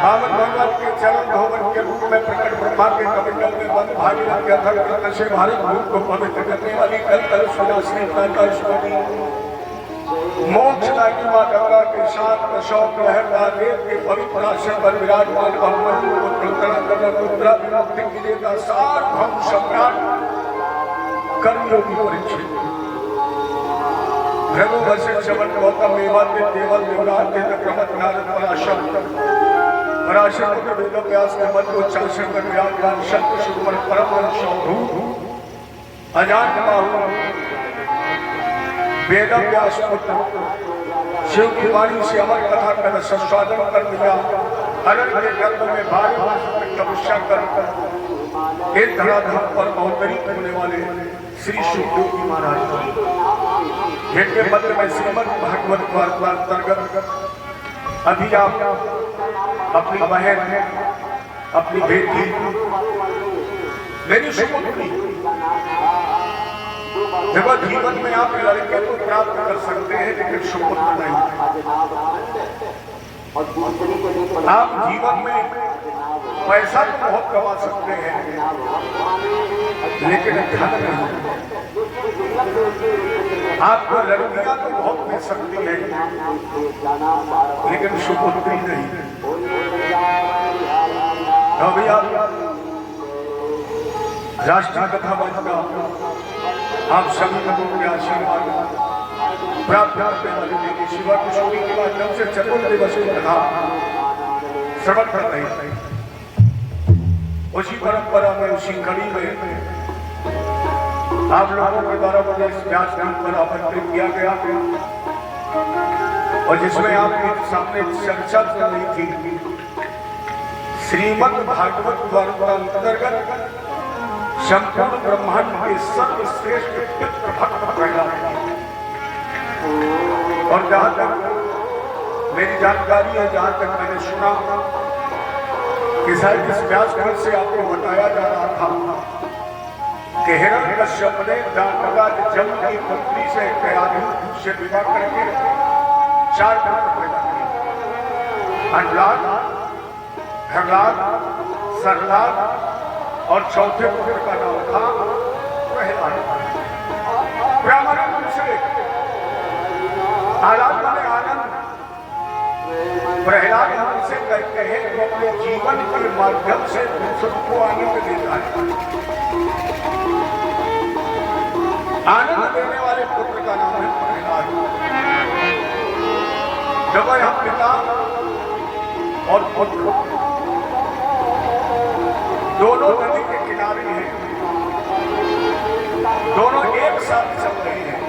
पावन भगवान के चरण धोवन के रूप में प्रकट ब्रह्मा के कमंडल में बंद भागीरथ के अथक रत्न से भारत भूमि को पवित्र करने वाली कल कल सुदासिनी कांताश्वरी मोक्षदायिनी मां गंगा के साथ अशोक लहरदार देव के पवित्र आसन पर विराजमान भगवान को रुद्रा विमुक्ति विजेता सार्वभौम सम्राट कर्मयोगी परीक्षित भृगु वशिष्ठ शवन गौतम मेवाद्य देवल देवराज क्रमत नारद पराशर पुत्र वेद व्यास के मध्य उच्चारण कर विराजमान शक्त शुभमन परमहंस अवधूत अजान बाहु वेद व्यास पुत्र शिव की वाणी से अमर कथा कर संस्वादन कर दिया अनंत के गर्भ में भारी तपस्या कर एक धराधाम पर अवतरित होने वाले श्री सुखदेव जी महाराज जिनके मध्य में श्रीमद् भागवत अंतर्गत अभी आप अपनी बहन अपनी बेटी मेरी सुपुत्री देखो जीवन में आप लड़के तो प्राप्त कर सकते हैं लेकिन सुपुत्र नहीं। आप जीवन में पैसा तो बहुत कमा सकते हैं लेकिन धन नहीं। आपको लड़कियां तो बहुत मिल सकती है लेकिन सुपुत्री नहीं। अभी आप राष्ट्रीय कथा मंच का आप सभी लोगों के आशीर्वाद प्राप्त करने वाले देवी शिवा किशोरी के माध्यम से चतुर्दिवसीय कथा श्रवण कर रहे हैं। उसी परंपरा में उसी कड़ी में आप लोगों के द्वारा मुझे इस व्याख्यान पर आमंत्रित किया गया और जिसमें आपके सामने चर्चा चल रही थी श्रीमद् भागवत अंतर्गत संपूर्ण ब्रह्मांड के सर्वश्रेष्ठ पितृ भक्त प्रहलाद और जहां तक मेरी जानकारी है, जहां तक मैंने सुना कि शायद इस व्यासपीठ से आपको बताया जा रहा था कि हिरण्यकश्यप ने दानवराज जम की पुत्री से से विवाह करके 4 पुत्र पैदा किए। प्रहलाद, सरलाद और चौथे पुत्र का नाम था प्रहलाद। ब्राह्मण से आनंद प्रहलाद से कहते हैं तो अपने जीवन के माध्यम से दूसरों को आनंद देता है। आनंद देने वाले पुत्र का नाम है प्रहलाद। जब हम पिता और पुत्र दोनों नदी के किनारे हैं, दोनों एक साथ चल रहे हैं,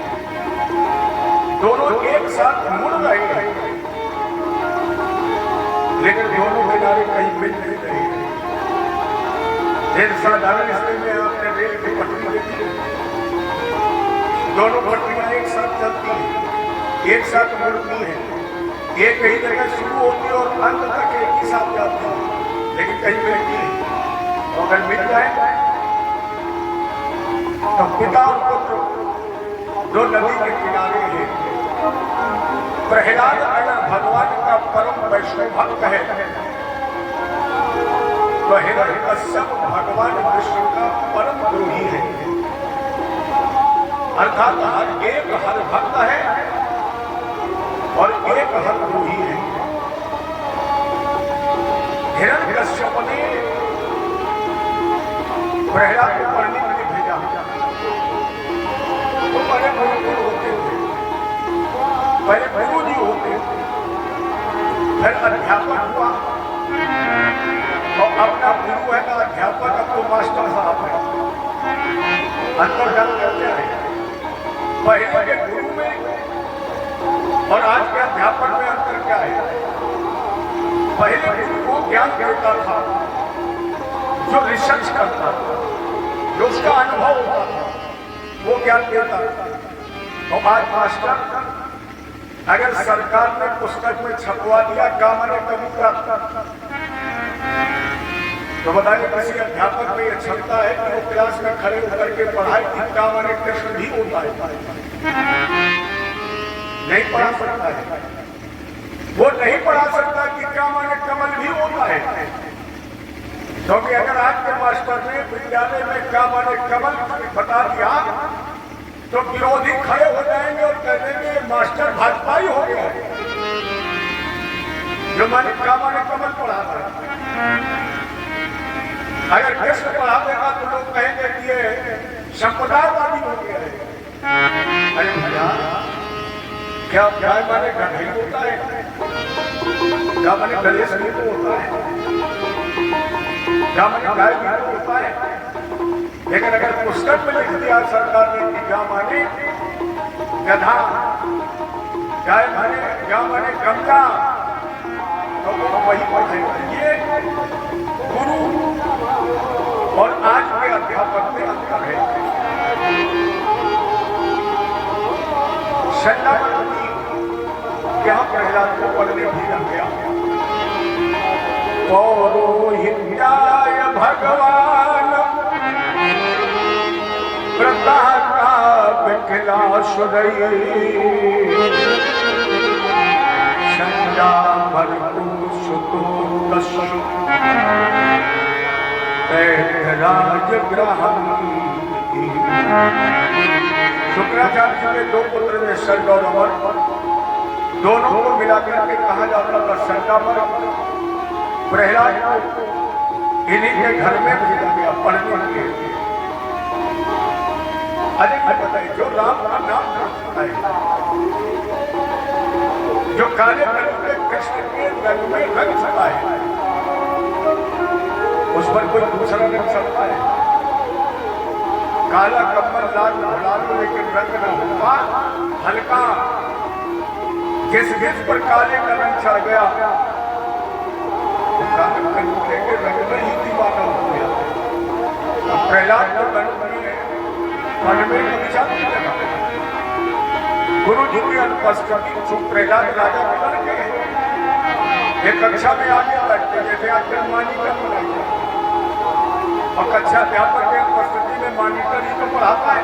दोनों एक साथ मुड़ रहे हैं, लेकिन दोनों किनारे कहीं मिल नहीं रहे हैं। एक साधारण हिस्से में आपने रेल की पटरी देखी, दोनों पटरियां एक साथ चलती हैं, एक साथ मुड़ती हैं, एक कहीं जगह शुरू होती है और अंत तक एक ही साथ जाती है, लेकिन कहीं मिलती है। अगर मिल जाए तो पिता और पुत्र दो नदी के किनारे हैं। प्रहलाद अगर भगवान का परम वैष्णव भक्त है तो हिरण्यकश्यप भगवान विष्णु का परम द्रोही है। अर्थात हर भक्त है और एक हर द्रोही है। हिरण्यकश्यप ने प्रहलाद को पढ़ने के लिए भेजा तो पहले गुरुकुल होते थे, पहले गुरु जी होते थे, फिर अध्यापक हुआ और अपना गुरु है ना अध्यापक, अब तो मास्टर साहब है। अंतर जान करते हैं पहले के गुरु में और आज के अध्यापक में अंतर क्या है? पहले गुरु को ज्ञान देता था, जो रिसर्च करता था, जो उसका अनुभव होता था, वो ज्ञान देता था। और आज मास्टर अगर सरकार ने पुस्तक में छपवा दिया काम ने कबूतर, तो बताइए किसी अध्यापक में यह क्षमता है कि वो क्लास में खड़े होकर के पढ़ाई की काम ने कृष्ण भी होता है? नहीं पढ़ा सकता है। वो नहीं पढ़ा सकता कि काम ने कमल भी होता है। क्योंकि अगर आज के मास्टर ने विद्यालय में क्या माने कमल बता दिया तो विरोधी खड़े हो जाएंगे और कह देंगे मास्टर भाजपाई हो गया है, जो माने क्या माने कमल पढ़ा था। अगर कृष्ण पढ़ा देगा तो लोग कहेंगे कि ये संप्रदायवादी हो गया है। अरे भैया, क्या क्या माने गधई होता है, क्या माने गणेश भी तो होता है, क्या माने गाय भी तो होता है। लेकिन अगर पुस्तक में लिख दिया सरकार ने कि क्या माने गधा, गाय माने क्या माने गंगा, तो वो वही पढ़ेगा। ये गुरु और आज के अध्यापक में अंतर है। शंडावती यहाँ प्रहलाद को पढ़ने भी लग गया। पौरोहित्याय भगवान प्रतापाभिलाषुरये शंडावरकुसुतो दस्यु राजग्रहम्। शुक्राचार्य जी के दो पुत्र में शंड और अमर, दोनों को मिलाकर के कहा जाता था शंडावर। प्रहलाद को इन्हीं के घर में भेजा गया पढ़ने के लिए। अरे बताइए, जो राम का नाम है, जो काले रंग में कृष्ण के रंग में रंग सकता है, उस पर कोई दूसरा रंग सकता है। काला कमल लाल लाल लेकिन रंग न हुआ हल्का, जिस जिस पर काले का रंग चढ़ गया के रंग में ही दीवाना हो गया। प्रहलाद को रंग मन में विचार नहीं लगा। गुरु जी की अनुपस्थिति चुप प्रहलाद राजा बन गए। ये कक्षा में आगे बैठते जैसे आजकल मॉनिटर बनाइए, और कक्षा अध्यापक की उपस्थिति में मॉनिटर ही तो पढ़ाता है।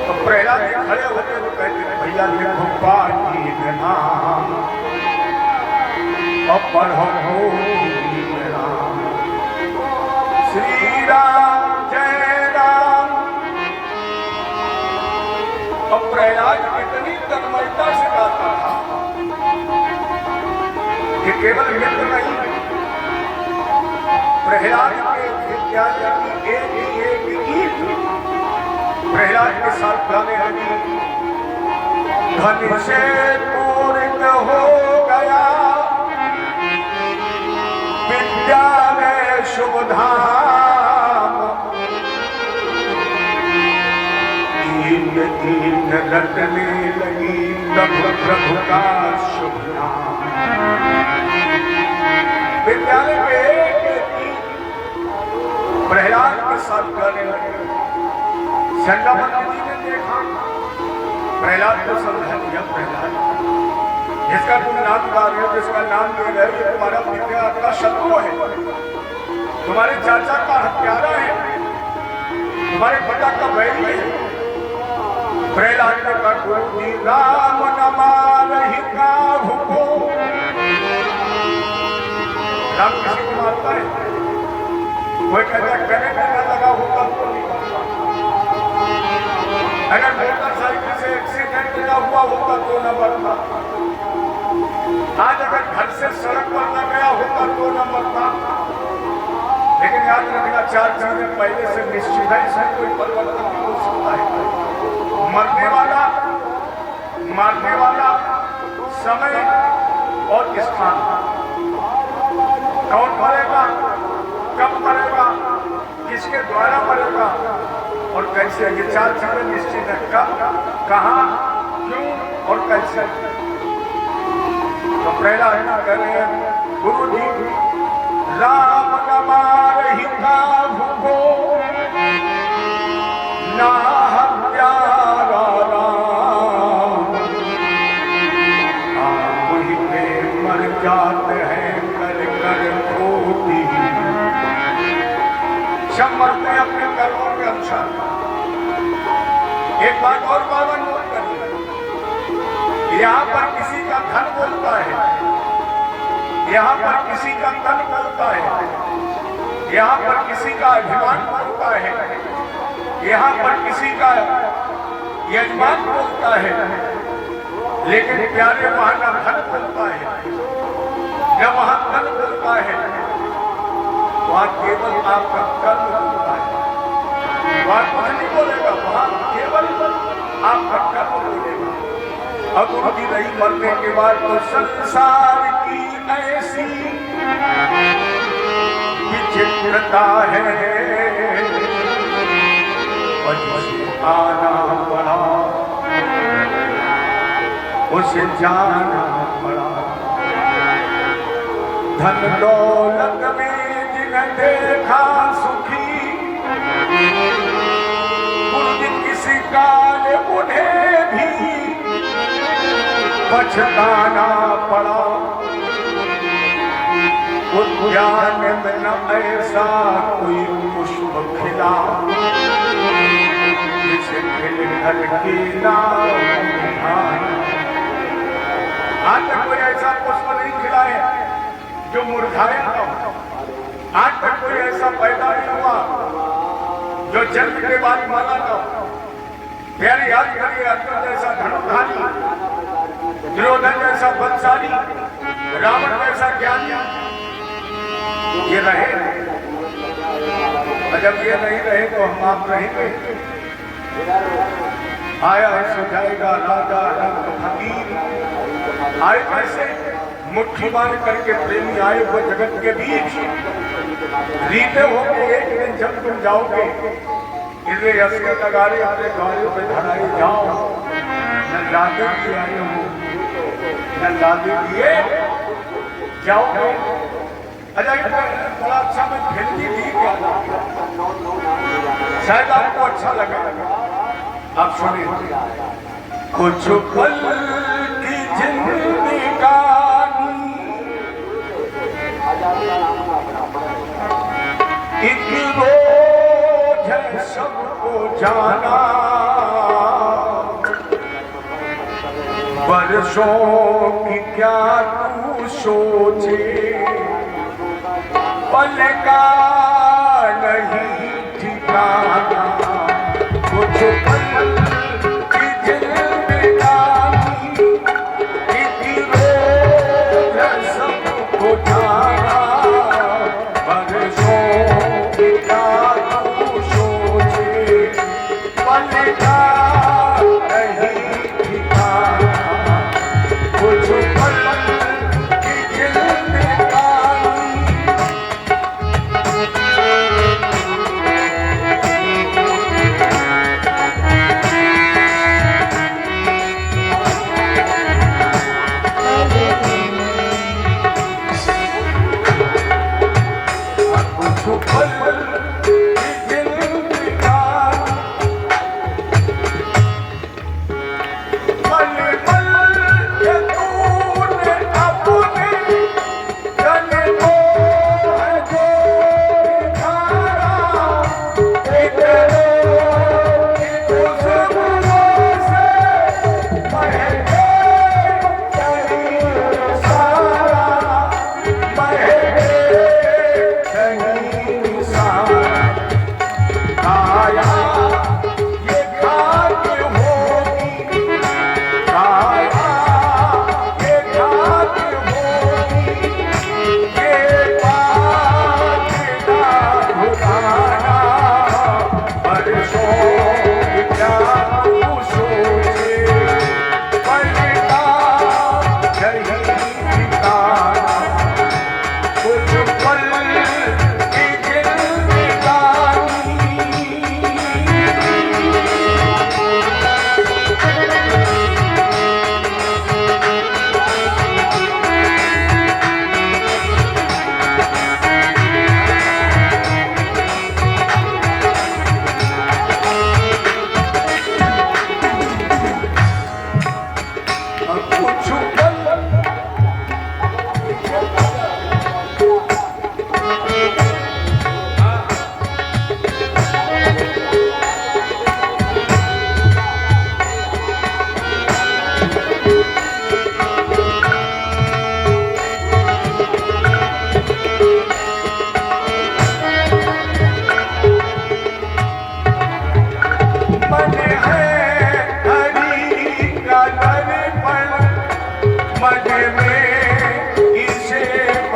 तो प्रहलाद खड़े होते हुए कहते हैं, भैया लिखो पानी नाम और पढ़ो राम, श्री राम जय राम। और प्रहलाद इतनी तन्मयता से गाता था कि केवल मित्र नहीं, प्रहलाद के विद्यालय की एक ईंट प्रहलाद के साथ गाने लगी। धन से पूर्ण हो गया विद्या में शुभ धाम, दीन दीन रटने लगी तब प्रभु का शुभ नाम। विद्यालय में प्रहलाद के साथ गाने लगे। शंडावती जी ने देखा, प्रहलाद को समझा दिया, प्रहलाद जिसका तुम नाम गा रहे हो, जिसका नाम ले रहे हो, ये तुम्हारा पिता का शत्रु है, तुम्हारे चाचा का हत्यारा है, तुम्हारे पिता का बैरी है। प्रहलाद ने कहा, गुरु जी राम न मारहि काहू को। राम किसी को मारता है? कोई कहता करंट न लगा होता तो नहीं मारता। अगर मोटरसाइकिल से एक्सीडेंट न हुआ होता तो न मरता। आज अगर घर से सड़क पर न गया होता तो न मरता। लेकिन याद रखना, 4 चीजें पहले से निश्चित है, इसमें कोई परिवर्तन नहीं हो सकता है। मरने वाला समय और स्थान, कौन मरेगा, कब मरेगा, किसके द्वारा मरेगा और कैसे, ये 4 चीजें निश्चित है। कब, कहाँ, क्यों और कैसे। तो प्रहलाद करे, गुरु जी राम न मारहि काहू को, ना हत्यारा राम, आप ही पे मर जाते हैं कर कर खोटी। सब मरते हैं अपने कर्मों के अनुसार। एक बात और बाबा नोट करिए, यहाँ पर किसी का धन बोलता है, यहाँ पर किसी का तन बोलता है, यहाँ पर किसी का अभिमान बोलता है, यहाँ पर किसी का यजमान बोलता है, लेकिन प्यारे वहां न धन बोलता है न वहां तन बोलता है, वहां केवल आपका कर्म बोलता है। वहां कुछ नहीं बोलेगा, वहां केवल आपका कर्म बोलेगा। अब उनकी नहीं मरने के बाद तो संसार की ऐसी विचित्रता है, आना पड़ा उसे जाना पड़ा। धन दौलत में जिन्हें देखा सुखी, किसी काल उन्हें भी पछताना पड़ा। उद्यान में न ऐसा कोई पुष्प खिला, जिसे खिलकर खिला। आज तक कोई ऐसा पुष्प नहीं खिला है जो मुरझाया न हो। आज तक कोई ऐसा पैदा नहीं हुआ जो जन्म के बाद माला न हो। प्यारे याद करिए, अर्जुन जैसा धनुर्धारी, दुर्योधन जैसा बलशाली, रावण जैसा ज्ञानी ये रहे, और जब ये नहीं रहे तो हम आप रहेंगे। आया है जाएगा राजा रंग फकीर, आए कैसे मुट्ठी बांध करके प्रेमी आए हुए जगत के बीच। रीते होंगे एक दिन जब तुम जाओगे, इसलिए असली नगारे अपने गाड़ियों पे धराए जाओ। न लादे दिए आए हो, न लादे दिए जाओगे। बड़ा अच्छा मैं फिल्म दी क्या, शायद आपको अच्छा लगे। आप सुनिए, कुछ पल की जिंदगानी एक रोज है सबको जाना, बरसों की क्या तू सोचे, पल का नहीं ठिकाना। कुछ पल की जिंदगानी एक रोज है सबको जाना, बरसों की क्या तू सोचे, पल का नहीं ठिकाना। कुछ पल की जिंदगानी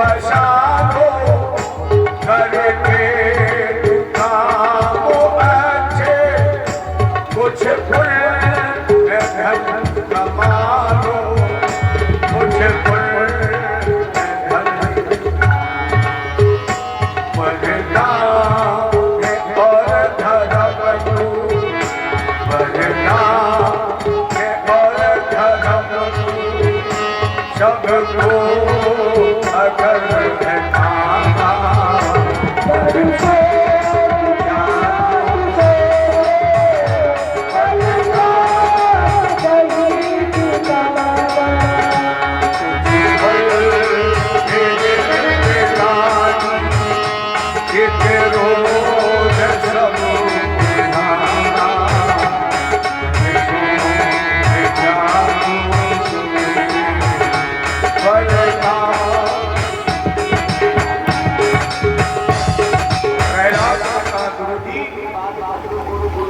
पसारो करके दुकामो अच्छे कुछ पुण्य धन कमालो कुछ पुण्य धन मरना और धर्म मरना और धर्म सबको अगर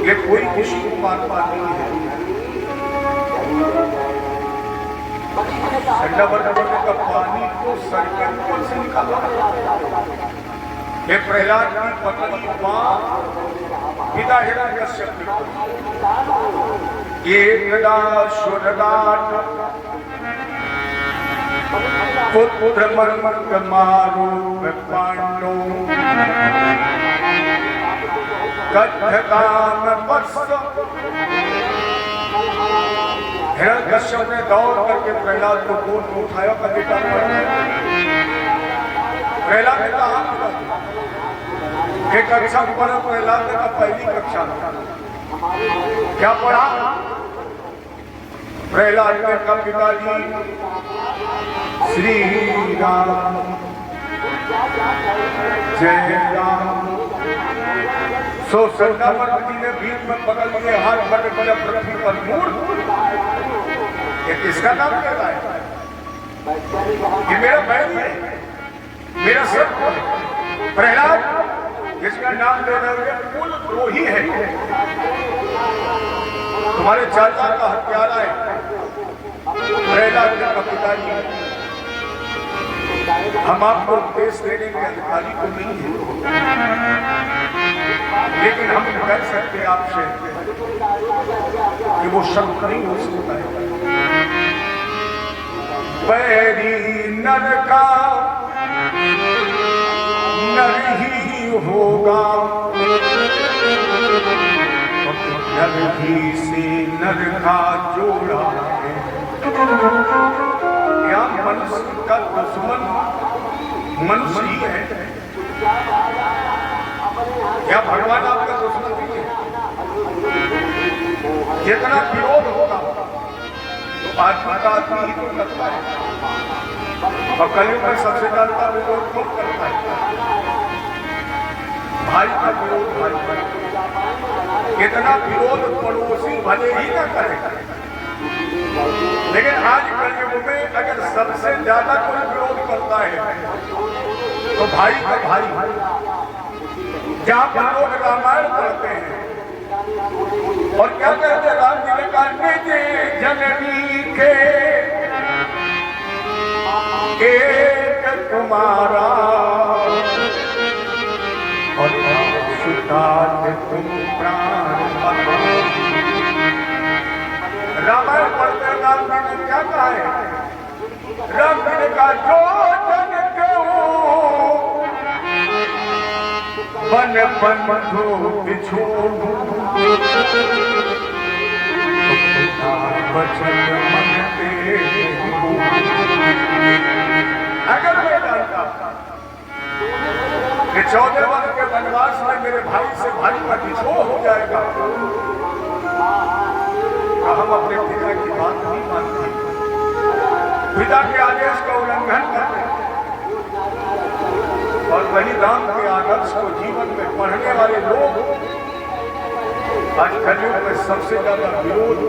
ये कोई खुशी की बात नहीं है। ठंडा बरसाने का पानी को सर के ऊपर से निकाला। ये प्रहलाद की पत्नी मां पिता हिरण्यकश्यप ये एकदा सुरदान पुत्र मर्मक मारो पांडो कथकाम हिरण्यकश्यप ने दौड़ करके प्रहलाद को गोद में उठाया का बेटा प्रहलाद ने कहा कि कक्षा पढ़ा प्रहलाद ने कहा पहली कक्षा क्या पढ़ा प्रहलाद ने कहा पिताजी श्री राम जय राम सो संदावर जी ने बीच में पकड़ लिए हाथ पकड़ दिया पृथ्वी पर मूर्ख ये किसका नाम कहता है ये मेरा बहन है मेरा सब प्रहलाद जिसका नाम ले रहे हुए कुल द्रोही है तुम्हारे चाचा का हत्यारा है प्रहलाद का पिताजी हम आपको उपदेश देने के अधिकारी को नहीं है लेकिन हम कह सकते आपसे कि वो शब्द नहीं हो सकता है बैरी नर का नर ही होगा नर ही से नर का जोड़ा है यहाँ मनुष्य का दुश्मन मनुष्य ही है क्या भगवान आपका दुश्मन नहीं है जितना विरोध होगा तो आत्मा का आदमी ही तो करता है और कलयुग में सबसे ज्यादा विरोध कौन करता है भाई का विरोध भाई कितना विरोध पड़ोसी भले ही ना करे लेकिन आज कलयुग में अगर सबसे ज्यादा कोई विरोध करता है तो भाई का भाई जहां पर लोग रामायण पढ़ते हैं और क्या कहते हैं राम जी ने कहा निजे जननी के एक कुमारा और तुम प्राण रामायण पढ़ते राम जी ने क्या कहा है राम जी ने कहा जो जन बन बंधु बिछोड़ू बचन मन पे अगर मैं जानता कि 14 वर्ष के वनवास में मेरे भाई से भाई का बिछोड़ हो जाएगा तो हम अपने पिता की बात नहीं मानते पिता के आदेश का उल्लंघन करते और वही राम के आदर्श को जीवन में पढ़ने वाले लोग आज कलयुग में सबसे ज्यादा विरोध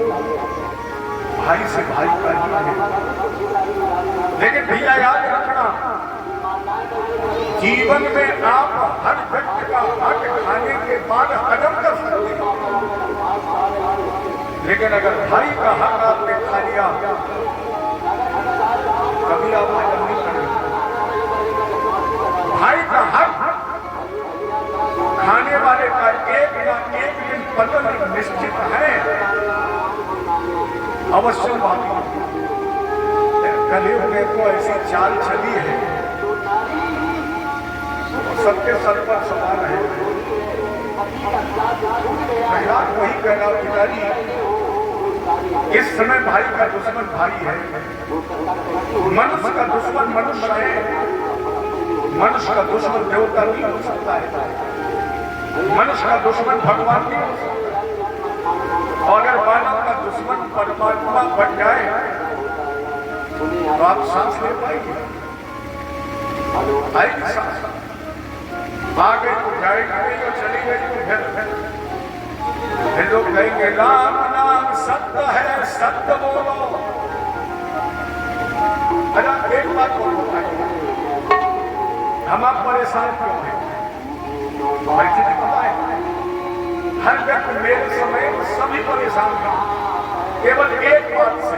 भाई से भाई का ही है लेकिन भैया याद रखना जीवन में आप हर व्यक्ति का हक खाने के बाद हजम कर सकते हैं लेकिन अगर भाई का हक आपने खा लिया कभी आप हजम नहीं करेंगे अवश्य बात कलयुग में तो ऐसी चाल चली है, सबके सर पर सवार है। वही कहना पिताजी, इस समय भाई का दुश्मन भाई है, मनुष्य का दुश्मन मनुष्य है, मनुष्य का दुश्मन देवता नहीं हो सकता है, मनुष्य का दुश्मन भगवान नहीं हो सकता। और अगर मानव का दुश्मन परमात्मा बन जाए तो आप सांस ले पाएंगे? आएगी सांस, आ गई तो जाएगी नहीं, और चली गई तो फिर लोग कहेंगे राम नाम सत्य है, सत्य बोलो। अरे एक बात बोलो, हम आप परेशान क्यों हैं? परिस्थिति पता है, हर व्यक्ति मेरे समय सभी परेशान हैं, केवल एक बात से,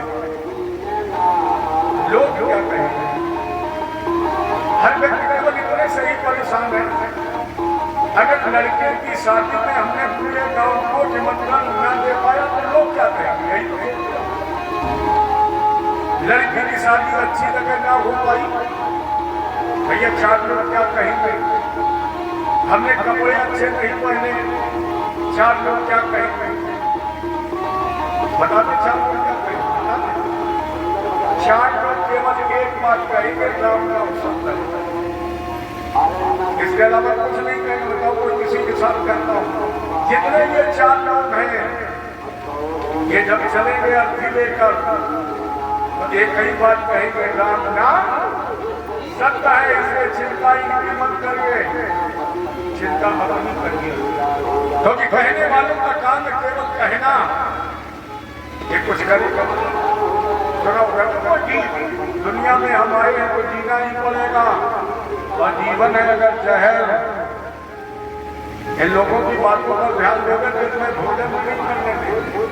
लोग क्या कहेंगे। हर व्यक्ति केवल इतने से ही परेशान है, अगर लड़के की शादी में हमने पूरे गांव को निमंत्रण न दे पाया तो लोग क्या कहेंगे? यही तो लड़की की शादी अच्छी लगे ना हो पाई, भैया 4 लोग क्या कहेंगे? हमने कपड़े अच्छे नहीं पहने, 4 लोग क्या कहेंगे? बता दे 4 लोग क्या कहेंगे? 4 लोग केवल एक बात कहेंगे, राम नाम सत्य है। इसके अलावा कुछ नहीं कहेंगे। बताओ कोई किसी के साथ करता हूं, जितने ये 4 लोग हैं, ये जब चलेंगे अर्थी लेकर तो एक ही बात कहेंगे, राम नाम सत्य है, इसलिए चिंता ही मत करिए, चिंता मत नहीं करिए। क्योंकि कहने वालों का काम है केवल कहना, ये कुछ करेगा। दुनिया में हम आए हैं तो जीना ही पड़ेगा, और जीवन है अगर जहर। इन लोगों की बातों पर ध्यान दोगे तो इसमें भोजन नहीं करने देंगे।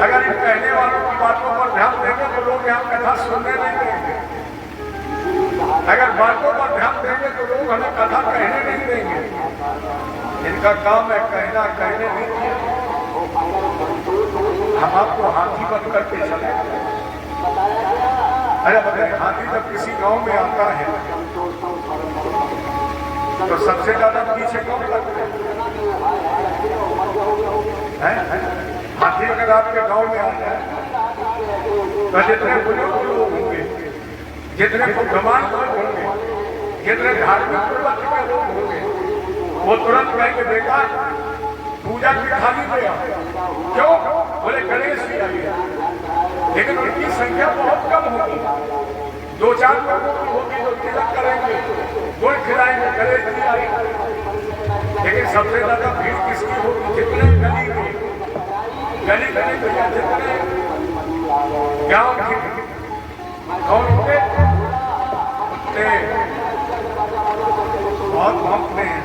अगर इन कहने वालों की बातों पर ध्यान देंगे तो लोग यहाँ कथा सुनने नहीं देंगे। अगर बातों पर ध्यान देंगे तो लोग हमें कथा कहने नहीं देंगे। इनका काम है कहना, कहने नहीं दिए। हम आपको हाथी बन करके चले। अरे बताइए, हाथी जब किसी गांव में आता है तो सबसे ज्यादा पीछे कौन लगता है? हाथी अगर आपके गांव में आता है तो जितने बुजुर्ग लोग होंगे, जितने बुद्धिमान लोग होंगे, जितने धार्मिक प्रवृत्ति के लोग होंगे, वो तुरंत कहेंगे देखा पूजा की थाली पे आओ। क्यों? बोले गणेश जी आइए। लेकिन उनकी संख्या बहुत कम होगी, 2-4 लोगों की होगी जो तिलक करेंगे, गुड़ खिलाएंगे, गणेश जी आएंगे। लेकिन सबसे ज्यादा भीड़ किसकी होगी? जितने गली में भैया, जितने गांव के कौन होंगे बहुत भौंकते हैं।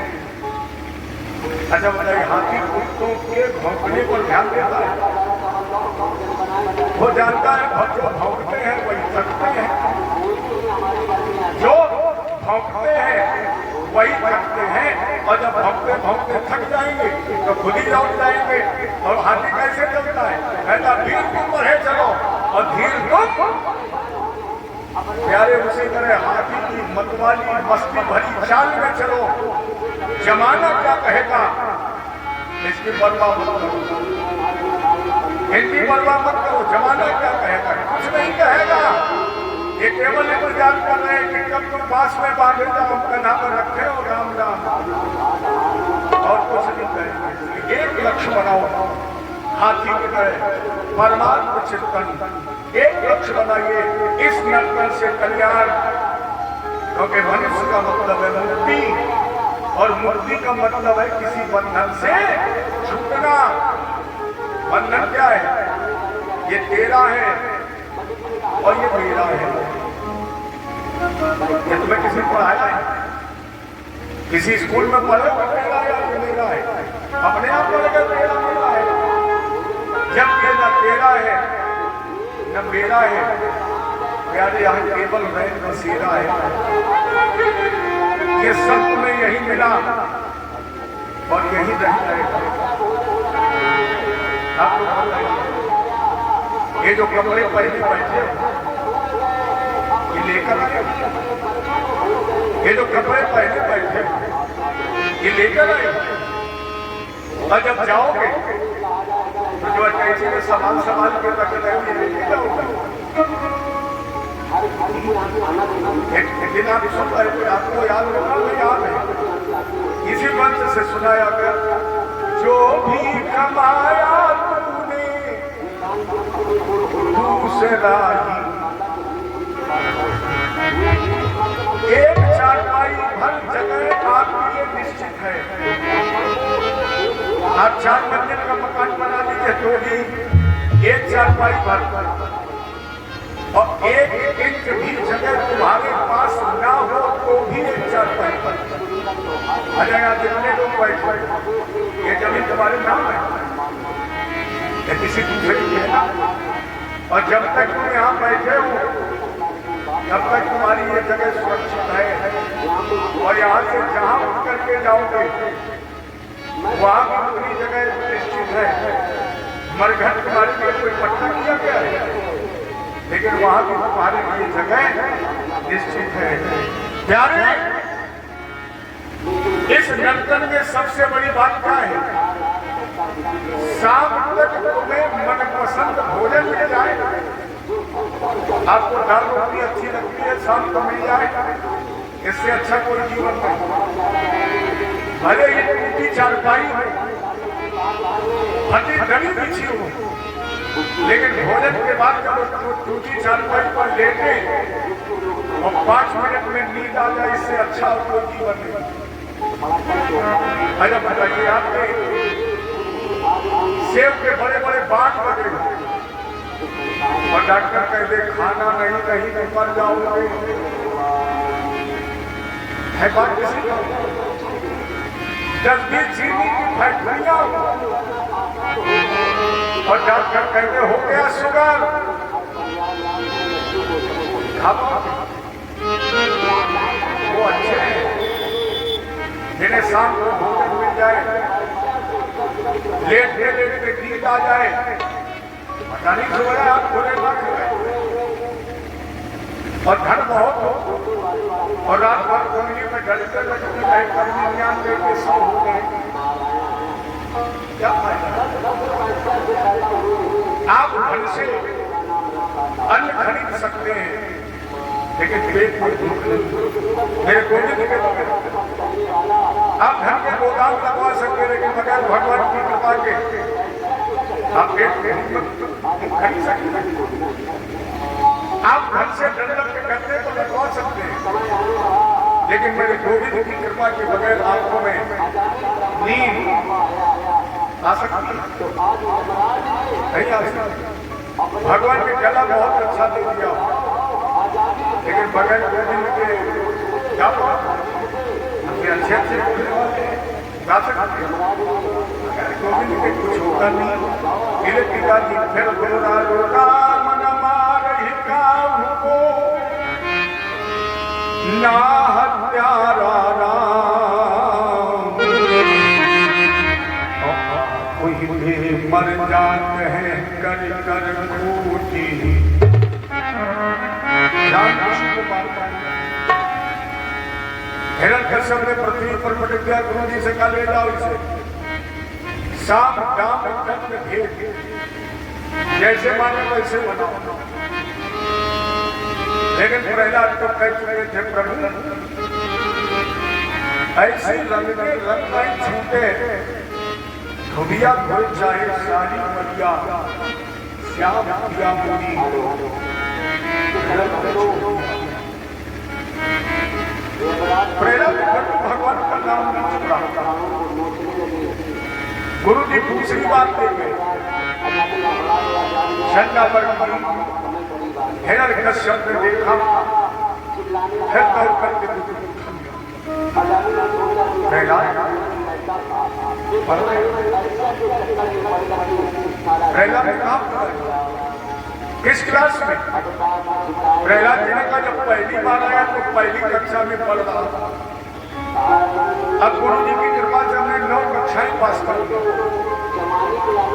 अच्छा बताइए, हाथी कुत्तों के भौंकने पर ध्यान देता है? वो जानता है जो भौंकते हैं वही थकते हैं, जो भौंकते हैं वही थकते हैं, और जब भौंकते भौंकते थक जाएंगे तो खुद ही लौट जाएंगे। और हाथी कैसे चलता है? कहता धीर तुम बढ़े चलो और धीर तुम। प्यारे उसी तरह हाथी की मतवाली मस्ती भरी चाल में चलो, जमाना क्या कहेगा इसकी परवाह मत करो, इनकी परवाह मत करो। जमाना क्या कहेगा? कुछ नहीं कहेगा। ये केवल इंतजार कर रहे हैं कि कब तुम पास में बांधे जाओ, कंधा पर रखे हो राम राम, और कुछ नहीं कहेंगे। एक लक्ष्य बनाओ हाथी की तरह, परमात्मा चिंतन। एक लक्ष्य बनाइए, इस नर्तन से कल्याण। क्योंकि मनुष्य का मतलब है मुक्ति, और मुक्ति का मतलब है किसी बंधन से छूटना। बंधन क्या है? ये तेरा है और ये मेरा है। ये तुम्हें किसी को पढ़ाया है? किसी स्कूल में पढ़े तो तेरा या मेरा है? अपने आप बोलेगा तेरा मेरा है। जब ये न तेरा है न मेरा है, प्यारे यहाँ केवल रैन बसेरा है। ये सब तुम्हें यही मिला और यही रह जाएगा। आप लोग बताइए, ये जो कपड़े पहने बैठे ये लेकर आए, ये जो कपड़े पहने बैठे ये लेकर आए। और जब जाओगे तो जो अटैची में सामान संभाल के रख रहे हो ये लेके जाओगे। एक दिन आप सुन रहे थे, आपको याद होगा, मैं याद है, इसी मंच से सुनाया गया, जो भी कमाया तूने दूसरा एक चारपाई भर जगह आपके लिए निश्चित है। आप 4 मंजिल का मकान बना लीजिए तो भी एक चारपाई भर, और एक इंच भी जगह तुम्हारे पास ना हो तो भी एक चारपाई भर। अरे यहाँ जितने लोग बैठे ये जमीन तुम्हारे नाम है या किसी दूसरे की है, और जब तक तुम यहाँ बैठे हो तब तक तुम्हारी ये जगह सुरक्षित है। और यहाँ से जहाँ उठ करके जाओगे वहाँ भी पूरी जगह निश्चित है। मरघट तुम्हारे लिए कोई पट्टा किया गया है, लेकिन वहाँ भी तुम्हारे लिए जगह निश्चित है। प्यारे, इस नर्तन में सबसे बड़ी बात क्या है? शाम तक तुम्हें मनपसंद भोजन मिल जाए। आपको दाल रोटी अच्छी लगती है, शाम को मिल जाए, इससे अच्छा कोई जीवन नहीं। भले ही टूटी चारपाई हो, फटी दड़ी बिछी हो, लेकिन भोजन के बाद जब टूटी चारपाई पर लेटे और 5 मिनट में नींद आ जाए, इससे अच्छा कोई जीवन नहीं। अरे बताइए, आपके सेब के बड़े बड़े बाग लगे और डॉक्टर कहते खाना नहीं, कहीं मर जाओगे, है बात किसी का? 10-20 चीनी की फैक्ट्रियां और डॉक्टर कहते हो गया शुगर, वो अच्छे हैं जिन्हें शाम को भोजन मिल जाए, लेटते लेटते नींद आ जाए, पता नहीं सो रहा आप खोले ना खोले, और धन बहुत हो और रात भर कोयले में डरते डरते बैठकर विज्ञान लेके सो हो गए, क्या फायदा? आप धन से अन्न खरीद सकते हैं, लेकिन पेट में भूख नहीं। मेरे गोविंद के बगैर आप धन के गोदाम लगवा सकते, लेकिन बगैर भगवान की कृपा के आप पेट खरीद सकते। आप धन से डंडक के करते तो लगवा सकते हैं, लेकिन मेरे गोविंद की कृपा के बगैर आंखों में नींद आ सकती नहीं आ सकती। भगवान ने गला बहुत अच्छा दे दिया, लेकिन बगैर गोविंद के क्या हमसे अच्छे अच्छे गा सकते हैं, गोविंद के कुछ होता नहीं। मेरे पिताजी फिर गोरा गोरा मन मार को ना हत्यारा राम, कोई भी मर जाते हैं कर कर कूटी। हिरण्यकश्यप ने पृथ्वी पर प्रतिज्ञा गुरु जी से कहा, ले जाओ इसे साम दाम तत्व भेद, जैसे माने वैसे बनाओ। लेकिन प्रहलाद तो कह चुके थे, प्रभु ऐसे रंग नहीं छूटे, धुबिया धोई चाहे सारी मरिया, श्याम पिया मुनि भगवान का नाम नहीं चुका। गुरु जी दूसरी बात देंगे, शंका पर हिरण्यकश्यप ने देखा, फिर दौड़ करके प्रहलाद ने कहा किस क्लास में? प्रहलाद जी ने कहा जब पहली बार आया तो पहली कक्षा में पढ़ रहा था। अब गुरु जी की कृपा से हमने 9 कक्षाएं पास कर दी।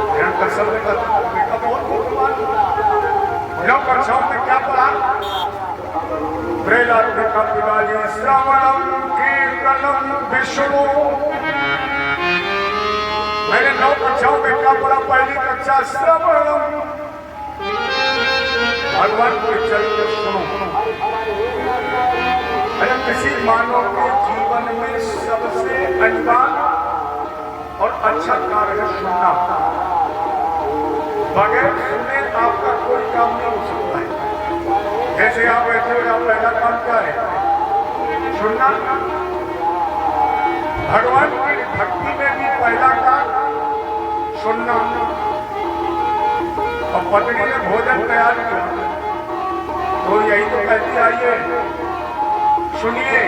हिरण्यकश्यप ने कहा बेटा बहुत बुद्धिमान, नौ कक्षाओं में क्या पढ़ा? प्रहलाद ने कहा पिताजी श्रवणम कीर्तनम विष्णु। मैंने 9 कक्षाओं में क्या पढ़ा? पहली कक्षा श्रवणम, भगवान के चरित्र सुनो। अरे किसी मानव के जीवन में सबसे अनिवार्य और अच्छा कार्य है सुनना। बगैर सुने आपका कोई काम नहीं हो सकता है। जैसे आप बैठे हो, आप पहला काम क्या है? सुनना। भगवान की भक्ति में भी पहला काम सुनना। और पत्नी ने भोजन तैयार किया तो यही तो कहती आइए सुनिए।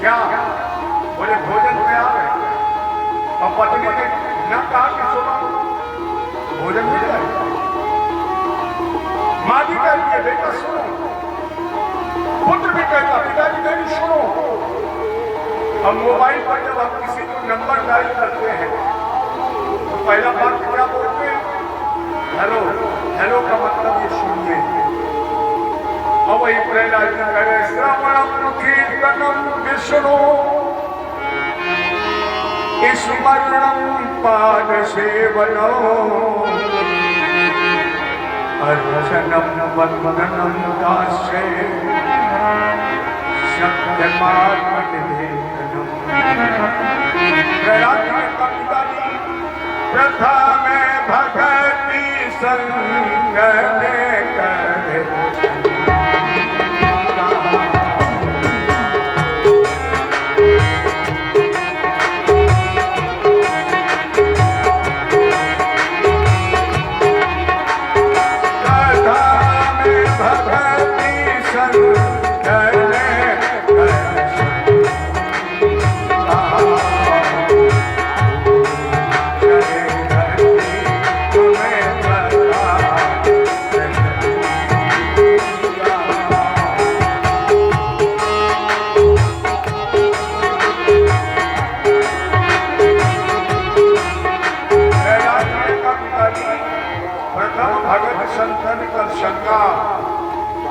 क्या बोले? भोजन तैयार है। और पत्नी ने न कहा कि सुनो, भोजन मिल जाएगा। माँ भी कहती है बेटा सुनो, पुत्र भी कहता पिताजी नहीं सुनो। हम मोबाइल पर जब हम किसी को नंबर डायल करते हैं तो पहला बात क्या बोलते हैं? हेलो। हेलो का मतलब ये सुनिए। और वही प्रहलाद जी कह रहे श्रवणम कीर्तनम विष्णु स्मरणम पाद सेवनो अर्चनम वंदनम दास्ये सत्यमात्मनिवेदनम। प्रहलाद जी का पिताजी प्रथम भगति संग करे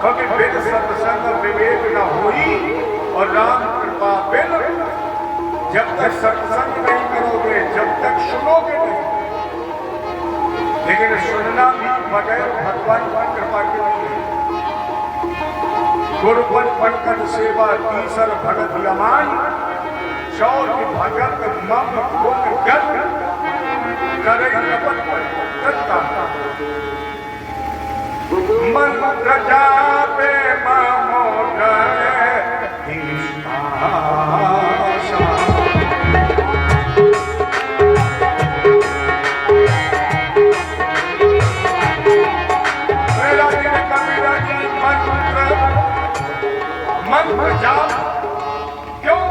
कभी वेद सत्संग विवेक न हुई और राम कृपा बिन। जब तक सत्संग नहीं करोगे, जब तक सुनोगे नहीं। लेकिन सुनना भी बगैर भगवान की कृपा के नहीं है। गुरुपद पंकज सेवा तीसर भगत यमान चौथ भगत मम गुण गत करे मंत्र जापे मंत्र जाप क्यों?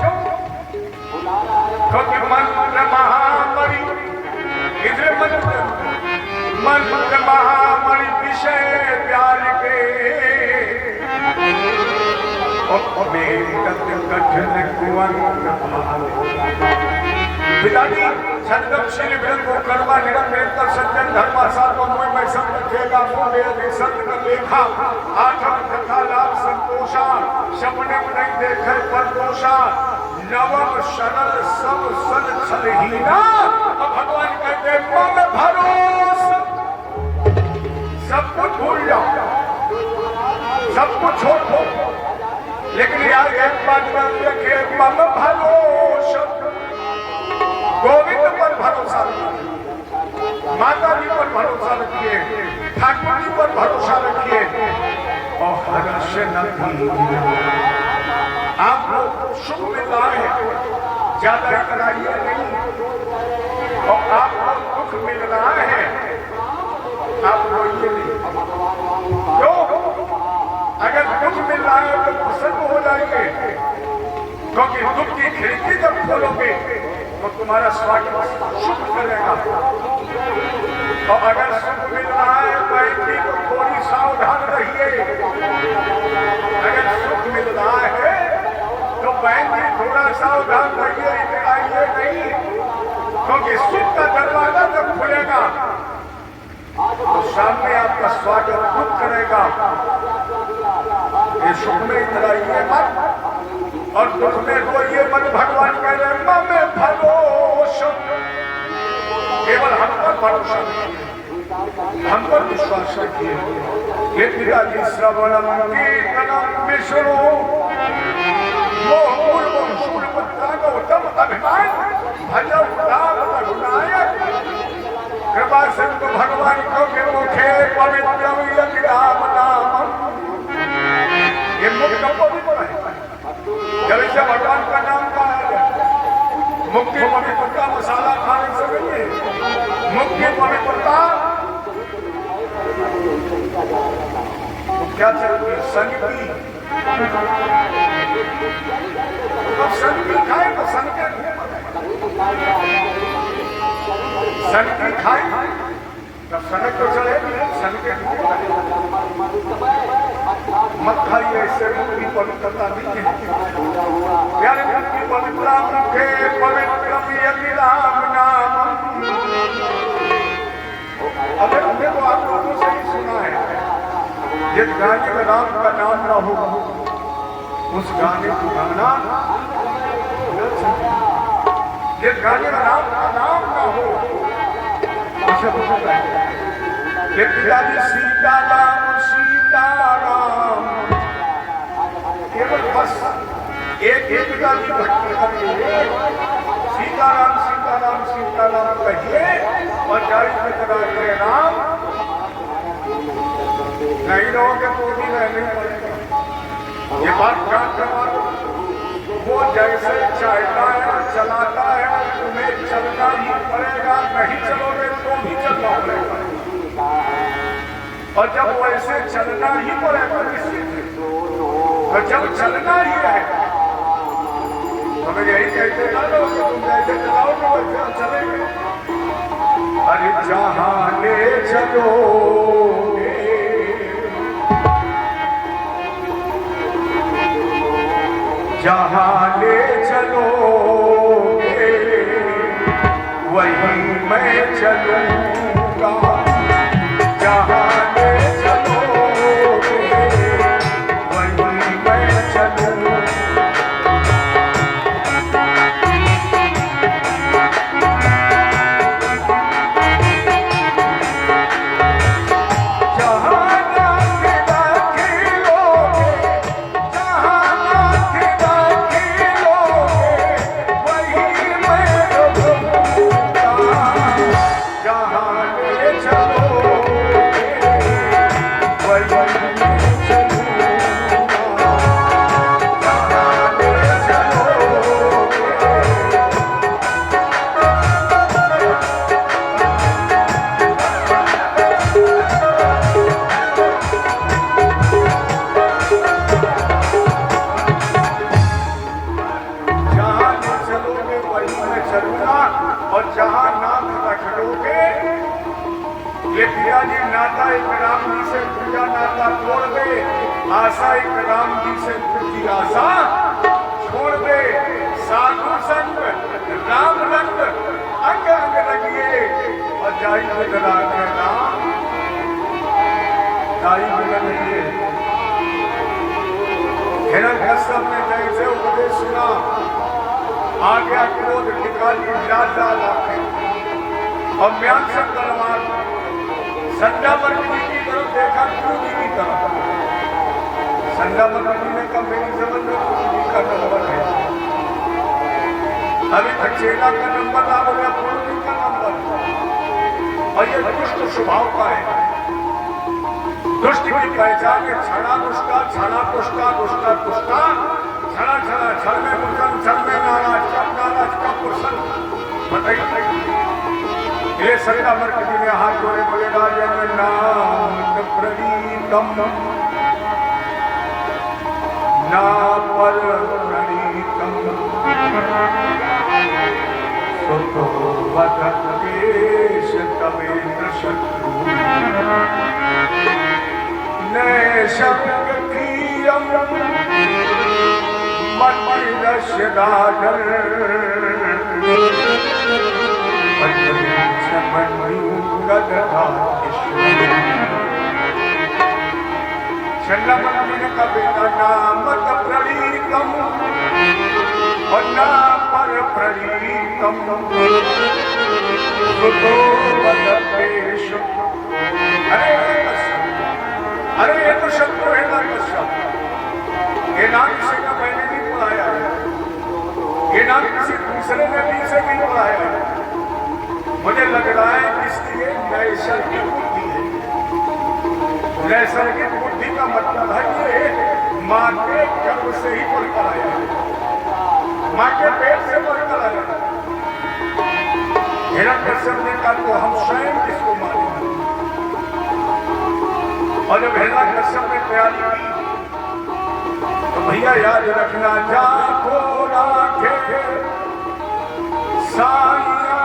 क्योंकि मंत्र महामणि, इसलिए मंत्र महामणि विषय प्यार के कठिन पिताजी संगम श्री को कर्मा निरंतर सज्जन धर्मा साधो मैं संत खेगा मोहे संत का लेखा आठम तथा लाभ संतोषा सपने में नहीं देखे परदोषा नवम सरल सब सन छलहीना। भगवान कहते मम भरोसा सब कुछ भूल जाओ, सब कुछ छोड़ दो, लेकिन यार एक बात याद रखिए मम भरोसा गोविंद पर भरोसा रखिए, माता जी पर भरोसा रखिए, ठाकुर जी पर भरोसा रखिए और हर्ष नहीं। आप लोग सुख मिल रहा है, ज्यादा कराइए नहीं, और आपको दुख मिल रहा है आप रोइए नहीं। क्यों? अगर दुख मिल रहा है तो प्रसन्न हो जाएंगे, क्योंकि दुख की खिड़की जब खोलोगे तो तुम्हारा स्वागत सुख करेगा। और अगर सुख मिल रहा है बहन तो थोड़ी सावधान रहिए। अगर सुख मिल रहा है तो बहन जी थोड़ा सावधान रहिए, इतराइए नहीं, क्योंकि सुख का दरवाजा जब खुलेगा तो सामने आपका स्वागत खुद करेगा। ये सुख में इतराइए मत और दुख में रोइए मत। भगवान कह रहे मैं भरोसा, केवल हम पर भरोसा रखिए, हम पर विश्वास रखिए। ये पिताजी श्रवणम कीर्तनम विष्णु मोहपूर्वम सूर्यपत्रागौतम अभिमान भजव राम रघुनायक। कृपा सिंधु भगवान को के मुखे पवित्रम यदि राम नाम। ये मुख का पवित्र है, जब से भगवान का नाम कहा जाए। मुख की पवित्रता मसाला खाने से नहीं है। मुख की पवित्रता क्या चाहिए? सन की। तो सन की खाए तो सन के सन की खाए तो सनक तो चलेगी, सन के मत खाइए, इससे मुख की पवित्रता नहीं है। प्यारे मुख की पवित्रता मुखे पवित्रम यदि राम नाम। अगर हमने तो आप लोगों से ही सुना है, जिस गाने में राम का नाम ना हो उस गाने को गाना, जिस गाने में राम का नाम ना हो उसे बोलना है। पिताजी सीताराम सीताराम, केवल बस एक पिताजी भक्ति करिए, सीताराम सीताराम सीताराम कहिए और 40 में करा राम नहीं रहोगे तो भी रहने पड़ेगा। ये बात याद करवा। वो जैसे चाहता है चलाता है, तुम्हें चलना ही पड़ेगा। नहीं चलोगे तो भी चलना पड़ेगा। और जब वैसे चलना ही पड़ेगा निश्चित, तो जब चलना ही है तो मैं यही कहते ना लो कि तुम जैसे चलाओगे वैसे चलेंगे। अरे जहाँ ले चलोगे जहाँ ले चलोगे वहीं मैं चलूँगा। जहाँ ले चलोगे वहीं मैं चलूँगा। और जहाँ नाम रख लोगे, ये पिताजी नाता एक राम जी से पूजा नाता तोड़ दे, आशा एक राम जी से पूजी आशा छोड़ दे। साधु संग राम रंग अंग अंग लगिए और जाई बदला के नाम जाई बदलिए। हिरण्यकश्यप ने जैसे उपदेश सुना, आ गया क्रोध, निकाली ज्यादा और म्यान से तलवार संध्यावर जी की तरफ देखा, गुरु जी की तरफ। संध्यावर जी ने कहा मेरी जबन में गुरु जी का नंबर है, अभी धक्सेना का नंबर ना बोले गुरु जी का नंबर। और ये दुष्ट स्वभाव का है। दुष्ट की पहचान है छड़ा दुष्टा, छड़ा पुष्टा, दुष्टा पुष्टा, छड़ा छड़ा छड़ में मुर्गन, छड़ में नाराज, कब नाराज कब पुरुषन बताइए। ये सत्ता मर्कजी ने हाथ जोड़े बोले राजन नाम प्रणीतम ना पर प्रणीतम सुतो वदत केश कवेन्द्र शत्रु न शंक कीयम मन्दिरस्य दादर पंचमन्युगदधा चंद्रमंदिर का बेटा नामक प्रणीतम और ना पर प्रणीतम सुतो बदपेश। अरे ये तो शत्रु है ना कश्यप, ये नाम किसी का मैंने नहीं पढ़ाया है, ये नाम किसी दूसरे ने भी से नहीं पढ़ाया है। मुझे लग रहा है कि इसकी नैसर्गिक बुद्धि है। नैसर्गिक बुद्धि का मतलब है कि माँ के गर्भ से ही बढ़कर आया है, माँ के पेट से बढ़कर आया है। हिरण्यकश्यप ने कहा तो हम स्वयं किसको मानेंगे, और जब हिरण्यकश्यप ने तैयारी की तो भैया याद रखना, जाको राखे साइया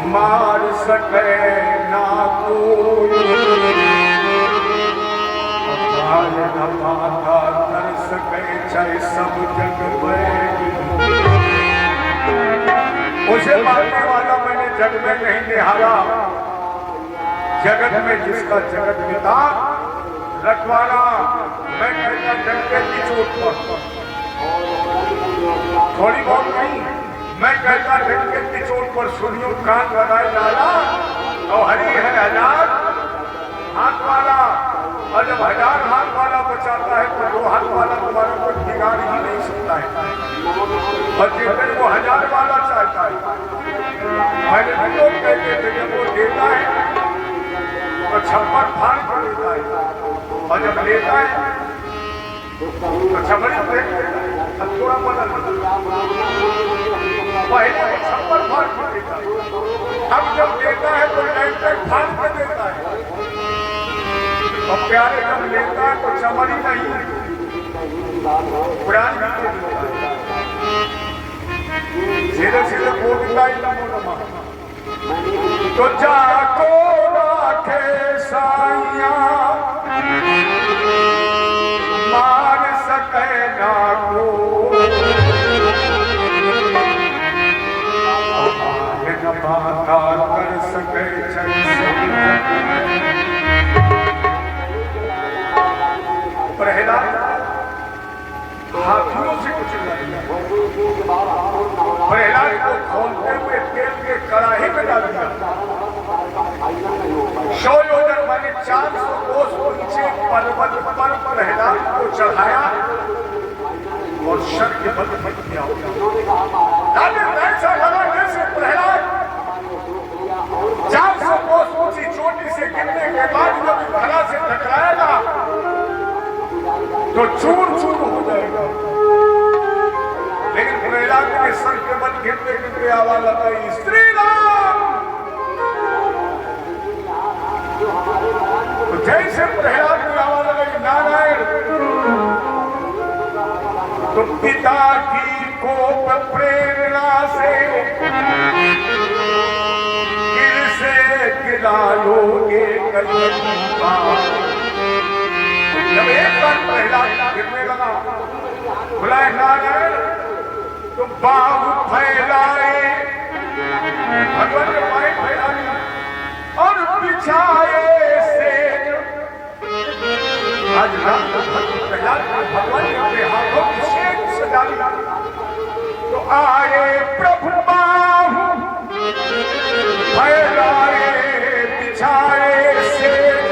मार सके ना कोई, माता कर सके चाहे सब जग में। उसे मारने वाला मैंने जग में नहीं निहारा, जगत में जिसका जगत पिता रखवाला। मैं कहता डंके की चोट पर, थोड़ी बहुत नहीं, मैं कहता डंके की चोट पर सुनियो कान लगाए डाला तो हरी है हजार हाथ वाला, और जब 1000 हाथ वाला बचाता है तो 2 हाथ वाला तुम्हारा कोई बिगाड़ ही नहीं सकता है, और जितने वो 1000 वाला चाहता है। मैंने भी लोग कहते थे जब वो देता है तो छप्पर फाड़ कर लेता है, और जब लेता है तो छपड़ी फेंक देता है। अब थोड़ा बदल पहले वो छप्पर फाड़ कर देता है, अब जब देता है तो लैंटर फाड़ कर देता है, और प्यारे जब लेता है तो चमड़ी नहीं पुरानी देता है, सीधे सीधे बोलता ही नमो नमः। तो जाको राखे साइया मार सके ना को, माता कर सके प्रहलाद हाथियों से कुछ लड़, प्रहलाद को खोलते हुए तेल के कड़ाही में डाल दिया। 100 योजन माने 400 कोस नीचे पर्वत पर प्रहलाद को चढ़ाया और शर के बल फट गया। ऐसा लगा जैसे प्रहलाद 400 कोस ऊंची चोटी से गिरने के बाद जब धरा से टकराएगा तो चूर चूर हो जाएगा, लेकिन प्रहलाद के सर के बल गिरते गिरते आवाज लगाई, श्री राम। तो जैसे प्रहलाद की आवाज लगाई नारायण, तो पिता की कोप प्रेरणा से गिर से गिरा लोगे जब एक बार प्रहलाद गिरने लगा, बुलाए नारायण, तो बाहु फैलाए, भगवान के पाए फैलाए और बिछाए सेज। आज रात प्रहलाद भगवान ने अपने हाथों की सेज सजा ली, तो आए प्रभु बाहु फैलाए बिछाए सेज,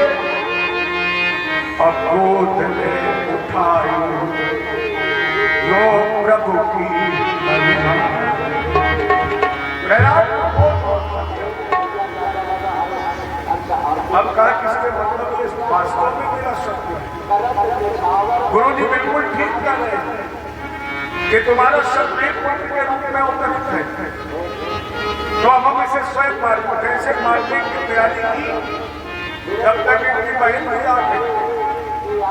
और गोद में उठाई लो प्रभु की महिमा। प्रहलाद अब कहा किसके मतलब ये वास्तव में मेरा शब्द है। गुरु जी बिल्कुल ठीक कर रहे हैं कि तुम्हारा शब्द एक पुत्र के रूप में अवतरित है, तो हम इसे स्वयं मारते ऐसे मारने की तैयारी की। जब तक इनकी बहन भी आ गई,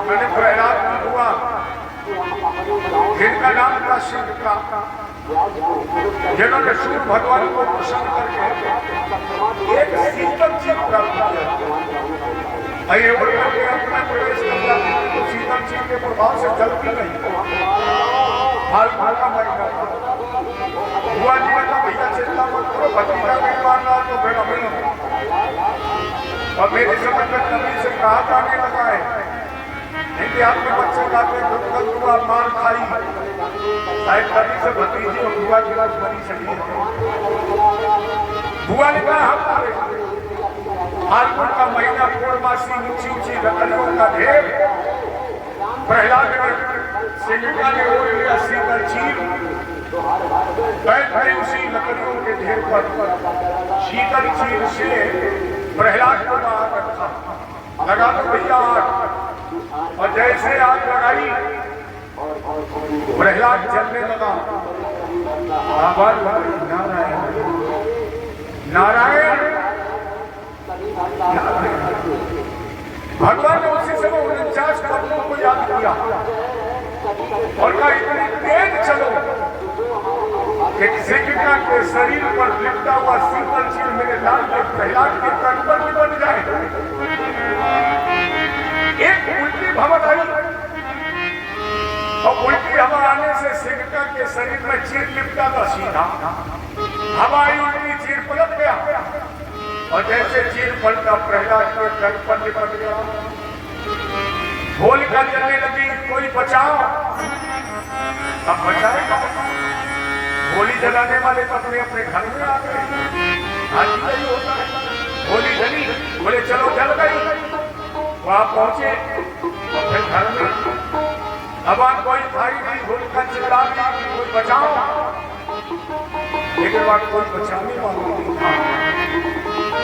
मैंने प्रहलाद का हुआ जिनका नाम था शिव का, जिन्होंने सूर्य भगवान को प्रसन्न करके एक शीतल चीज प्राप्त किया। ये अपना प्रवेश करता तो शीतल चीज के प्रभाव से जलती नहीं। फाल्गुन का महीना हुआ, जी भैया चिंता मत करो, भतीजा और मेरे समझ में कभी से कहा जाने लगा है, नहीं आपके बच्चे जाते कल हुआ मार खाई, शायद कभी से भतीजी और बुआ की बात बनी सकी है। बुआ ने कहा हम फाल्गुन का महीना, पूर्णमासी, ऊंची ऊंची लकड़ियों का ढेर, प्रहलाद सिंगिका ने ओढ़ लिया शीतल चीर, बैठ गए उसी लकड़ियों के ढेर पर, शीतल चीर से प्रहलाद को बाहर रखा, लगा तो भैया आग, और जैसे आग लगाई प्रहलाद जलने लगा। आवाज नारायण नारायण भगवान ने उसी समय 49 कदमों को याद किया और कहा इतनी तेज चलो कि सिंगिका के शरीर पर लिपटा हुआ शीतल चीर मेरे लाल के प्रहलाद के तन पर भी बन जाए। एक उल्टी भवन आई और उल्टी हवा आने से सिंगिका के शरीर में चीर लिपटा था सीधा, हवा आई उल्टी चीर पलट गया और जैसे चीर पलटा प्रहलाद के तन पर लिपट गया। होलिका जलने लगी, कोई बचाओ, अब बचाएगा? होली जलाने वाले तो अपने अपने घर में आ गए, आज भी यही होता है। होली जली, बोले चलो जल गई, वहां पहुंचे और फिर घर में अब कोई भाई नहीं, होलिका चिल्ला रही कोई बचाओ, लेकिन वहां कोई बचाने वाला नहीं था।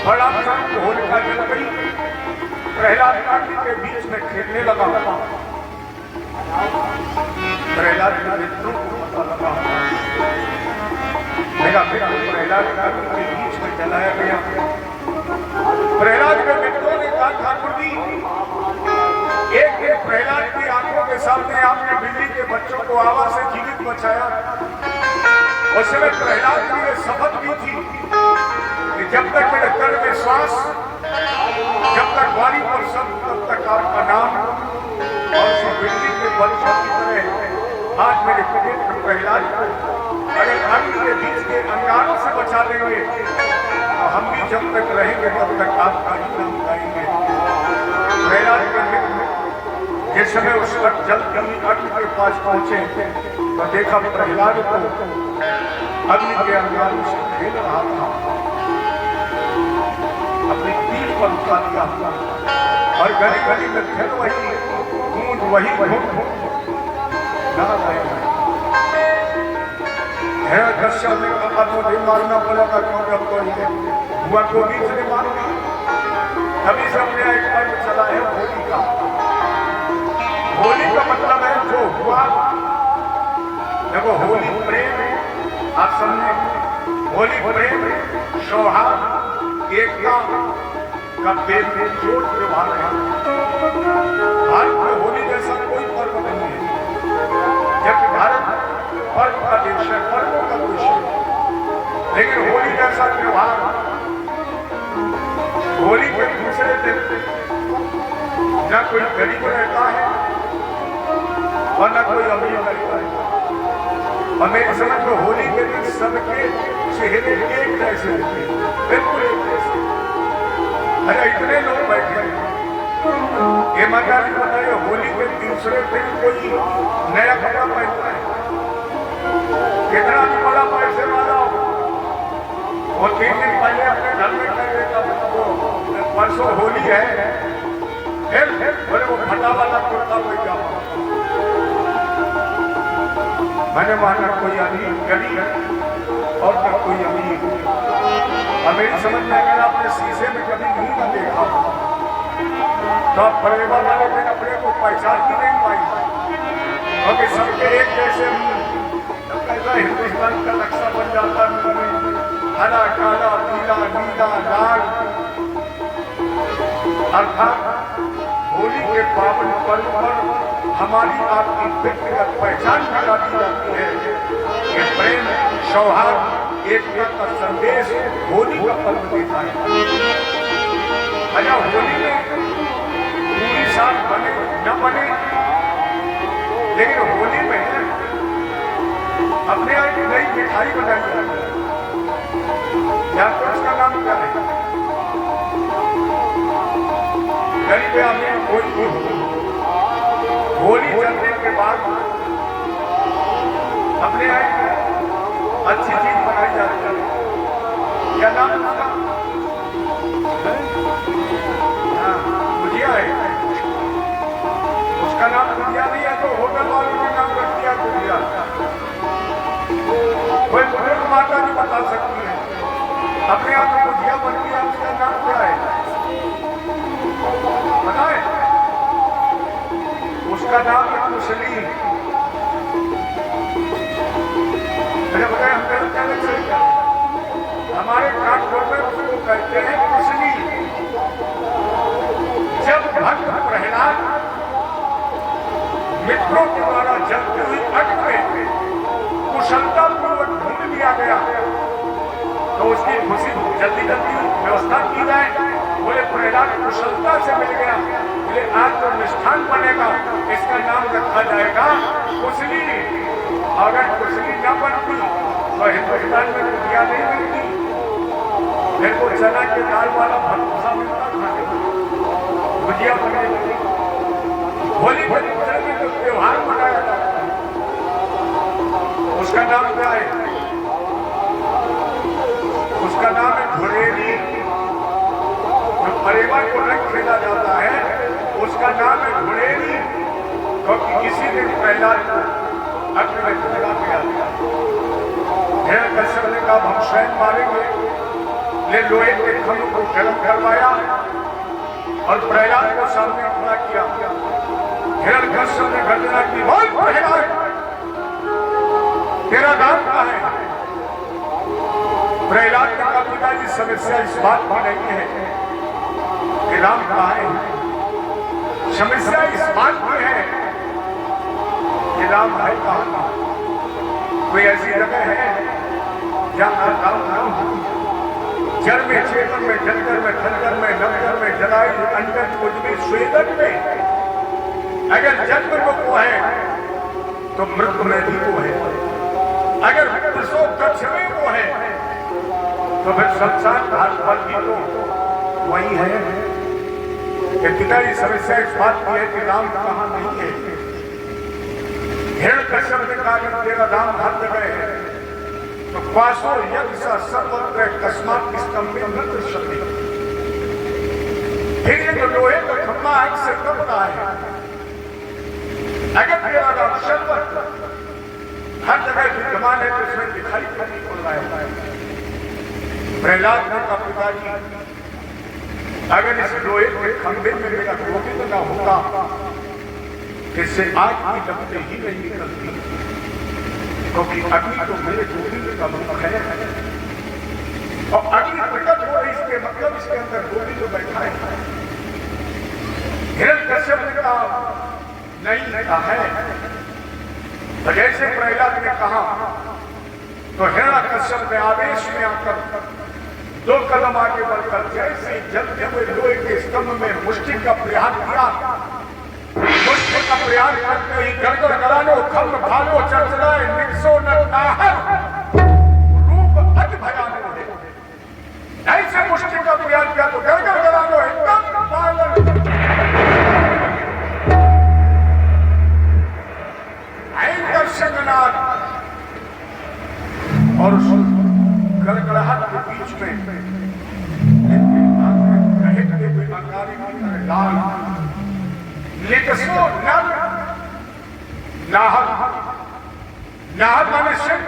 बड़ा शांत होलिका जल गई, प्रहलाद काटी के बीच में खेलने लगा। प्रहलाद के मित्रों को पता लगा, मेरा मित्र प्रहलाद काटी के बीच में जलाया गया। प्रहलाद के मित्रों ने कहा ठाकुर जी, एक दिन प्रहलाद की आंखों के सामने आपने बिल्ली के बच्चों को आवा से जीवित बचाया। उस समय प्रहलाद की ये शपथ भी थी कि जब तक मेरे तन में श्वास, जब तक वाणी पर शब्द, तब तक आपका नाम, और उस बिल्ली के बच्चों की तरह आज मेरे मित्र प्रहलाद को अगर अग्नि के बीच के अंगारों से बचा लेंगे तो हम भी जब तक रहेंगे तब तक आपका ही नाम गाएंगे। प्रहलाद के मित्र जिस समय उस वक्त जल अग्नि के पास पहुंचे तो देखा प्रहलाद को अग्नि के अंगारों से खेल रहा था, अपनी पीठ पर उठा दिया और गली गली में फिर वही गूंज, वही है दृश्य में कहा मुझे मारना पड़ा था, क्यों हुआ को बीच में मारूंगा। तभी सबने एक पर्व चला है होली का। होली का मतलब है जो हुआ, देखो होली प्रेम, आप समझे, होली प्रेम, सौहार्द, एकता का बेजोड़ त्योहार है। भारत में होली जैसा कोई पर्व नहीं है, जबकि भारत पर्व का देश है, पर्वों का देश है, लेकिन होली जैसा त्योहार, होली के दूसरे दिन न कोई गरीब रहता है और न कोई अमीर रहता है। और मेरी समझ में होली के दिन सबके चेहरे एक जैसे होते हैं, बिल्कुल एक जैसे। अरे इतने लोग बैठे हैं, ये मजा नहीं बताइए, होली के दूसरे दिन कोई नया कपड़ा पहनता है, कितना भी बड़ा पैसे वाला हो, वो 3 दिन पहले अपने घर में कर लेता, परसों होली है, फिर बोले वो फटा वाला कुर्ता पैजामा। मैंने माना कोई अमीर गरीब और न कोई अमीर। और मेरी समझ में अगर आपने शीशे में कभी नहीं ना देखा तो आप परिवार वाले दिन अपने को पहचान भी नहीं पाई, क्योंकि सबके एक जैसे कैसा हिंदुस्तान का नक्शा बन जाता है, हरा, काला, पीला, नीला, लाल। अर्थात होली के पावन पर्व पर हमारी आपकी व्यक्तिगत पहचान बना दी जाती है कि प्रेम, सौहार्द, एकता का संदेश होली का पर्व देता है। अच्छा, होली में पूरी साल बने न बने, लेकिन होली में अपने आप की नई मिठाई बनाई जाती है। या तो उसका नाम क्या है? गरीब अमीर कोई भी हो, होली चलने के बाद अपने अच्छी चीज बनाई जाती है। क्या नाम है उसका? गुजिया है। उसका नाम गुजिया नहीं है तो होटल वालों ने नाम रख दिया गुजिया। कोई बुजुर्ग माता जी बता सकती है अपने आप में गुजिया बनती है, उसका नाम क्या है पता है? उसका नाम है कुशली। मैंने बताया हम कहते हैं हमारे कानपुर में उसको कहते हैं कुशली। जब भक्त प्रहलाद मित्रों के द्वारा जलती हुई अग्नि में कुशलता पूर्वक ढूंढ लिया गया तो उसकी खुशी जल्दी जल्दी व्यवस्था की जाए। बोले प्रहलाद कुशलता से मिल गया, बोले आज तो निष्ठान बनेगा, इसका नाम रखा जाएगा कुशली। अगर कुशली न बनती तो हिंदुस्तान में गुजिया नहीं मिलती। मेरे को चना के दाल वाला भरोसा मिलता था, गुजिया बने लगी। होली के दूसरे में जो त्योहार मनाया जाता है उसका नाम क्या है? उसका नाम है घुड़ेली। जो परेवा को रंग खेला जाता है उसका नाम है घुड़ेली, क्योंकि किसी दिन प्रहलाद को अग्नि में चला गया। हिरण्यकश्यप ने कहा हम स्वयं मारेंगे, ले लोहे के खम्भ को गर्म करवाया और प्रहलाद को सामने खड़ा किया। हिरण्यकश्यप ने गर्जना की, बोल प्रहलाद तेरा नाम क्या है? प्रहलाद ने कहा पिताजी समस्या इस बात की नहीं है कि राम कहाँ है, समस्या इस बात की है कि राम है कहाँ। कोई ऐसी जगह है जहाँ राम नाम हो? जल में, चेतन में, जलकर में, थलकर में, नवकर में, जलाई अंडर कुछ में, स्वेदन में। अगर जन्म में वो है तो मृत्यु में भी वो है। अगर प्रसव कक्ष में वो है तो फिर संसार घाट पर भी तो वही है। पिताजी समस्या इस बात की है कि राम कहाँ नहीं है। हिरण्यकश्यप ने कहा कि तेरा राम हर जगह है तो पासो यज्ञ सा सर्वत्र कस्मात स्तंभ न दृश्यते। फिर ये जो लोहे का खंभा आग से कपता है, अगर तेरा राम सर्वत्र हर जगह विद्यमान है तो इसमें दिखाई नहीं पड़ रहा है। प्रहलाद ने कहा पिताजी अगर इस लोहे के खंभे में मेरा गोविंद न होता इससे आग की लपटें ही नहीं निकलती, क्योंकि अग्नि तो मेरे गोविंद का मुख है और अग्नि प्रकट हो रही, इसके मतलब इसके अंदर गोविंद बैठा है। हिरण्यकश्यप ने कहा नहीं है। तो जैसे प्रहलाद ने कहा तो हिरण्यकश्यप ने आवेश में आकर 2 कदम आगे बढ़कर जैसे जलते हुए लोहे के स्तंभ में मुष्टि का प्रहार किया। मुष्टि का प्रहार करते ही गड़गड़ गड़ानो खम्भ भालो चर्चराए निकसो न नाहर रूप अति भयानो है। ऐसे मुष्टि का प्रहार किया तो गड़गड़ गड़ानो एकदम पागल और उस गड़गड़ाहट के बीच में कहते हुए अंगारे की लाल लिकसो नर नाहर, नाहर माने सिंह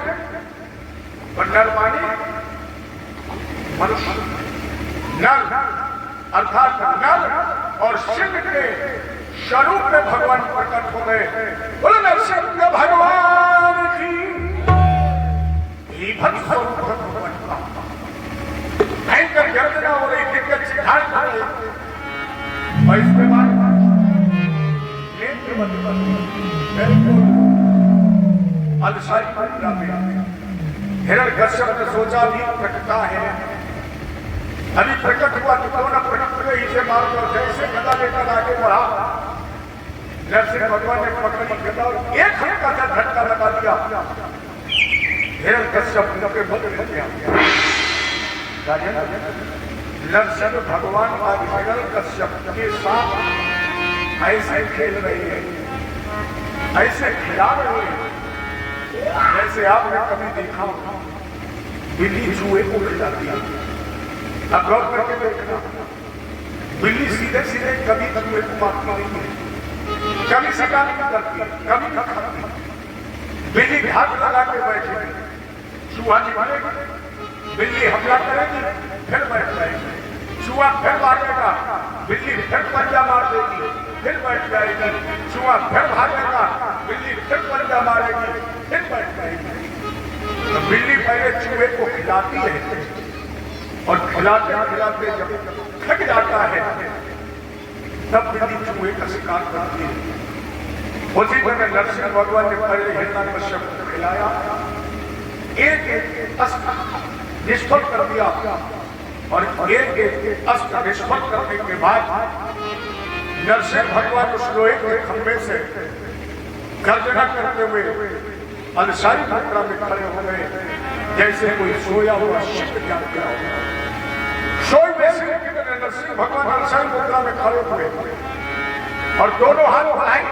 और नर माने मनुष्य। नर अर्थात नर और सिंह के स्वरूप में भगवान प्रकट हो गए। बोलो नरसिंह भगवान की भयंकर गर्जना हो रही, दिग्गज सिद्धार्थ हो रही और इसके बाद हिरण्यकश्यप ने सोचा भी प्रकटा है, अभी प्रकट हुआ तो क्यों न प्रकट हुए इसे मार कर जैसे गदा लेकर आगे बढ़ा। नरसिंह भगवान ने पकड़ी गदा और एक हल्का सा झटका लगा दिया। हिरण्यकश्यप के बदल गया। नरसिंह भगवान का हिरण्यकश्यप के साथ ऐसे खेल रहे हैं, ऐसे खिला रहे हैं जैसे आपने कभी देखा बिल्ली चूहे को खिलाती है। अब गौर करके देखना, बिल्ली सीधे सीधे कभी चूहे को मारती नहीं है, कभी शिकार नहीं करती, कभी न खाती। बिल्ली घात लगा के बैठे, चूहा निकलेगा, बिल्ली हमला करेगी, फिर बैठ जाएगी, चूहा फिर भागेगा, बिल्ली फिर पंजा मार देगी, फिर बैठ जाएगी, चूहा फिर भागेगा, बिल्ली फिर पंजा मारेगी, फिर बैठ जाएगी। तो बिल्ली पहले चूहे को खिलाती है और खिलाते खिलाते जब थक जाता है तब बिल्ली चूहे का शिकार करती है। उसी तरह नरसिंह भगवान ने पहले हिरण्यकश्यप को खिलाया, एक अस्त्र निष्फल कर दिया और एक अस्त्र निष्फल करने के बाद नरसिंह भगवान उस लोहे के खंभे से गर्जना करते हुए अंसारी मुद्रा में खड़े हो गए, जैसे कोई सोया हुआ शिव जाग गया हो। सोए वैसे नरसिंह भगवान अंसारी मुद्रा में खड़े हुए और दोनों हाथ बढ़ाए।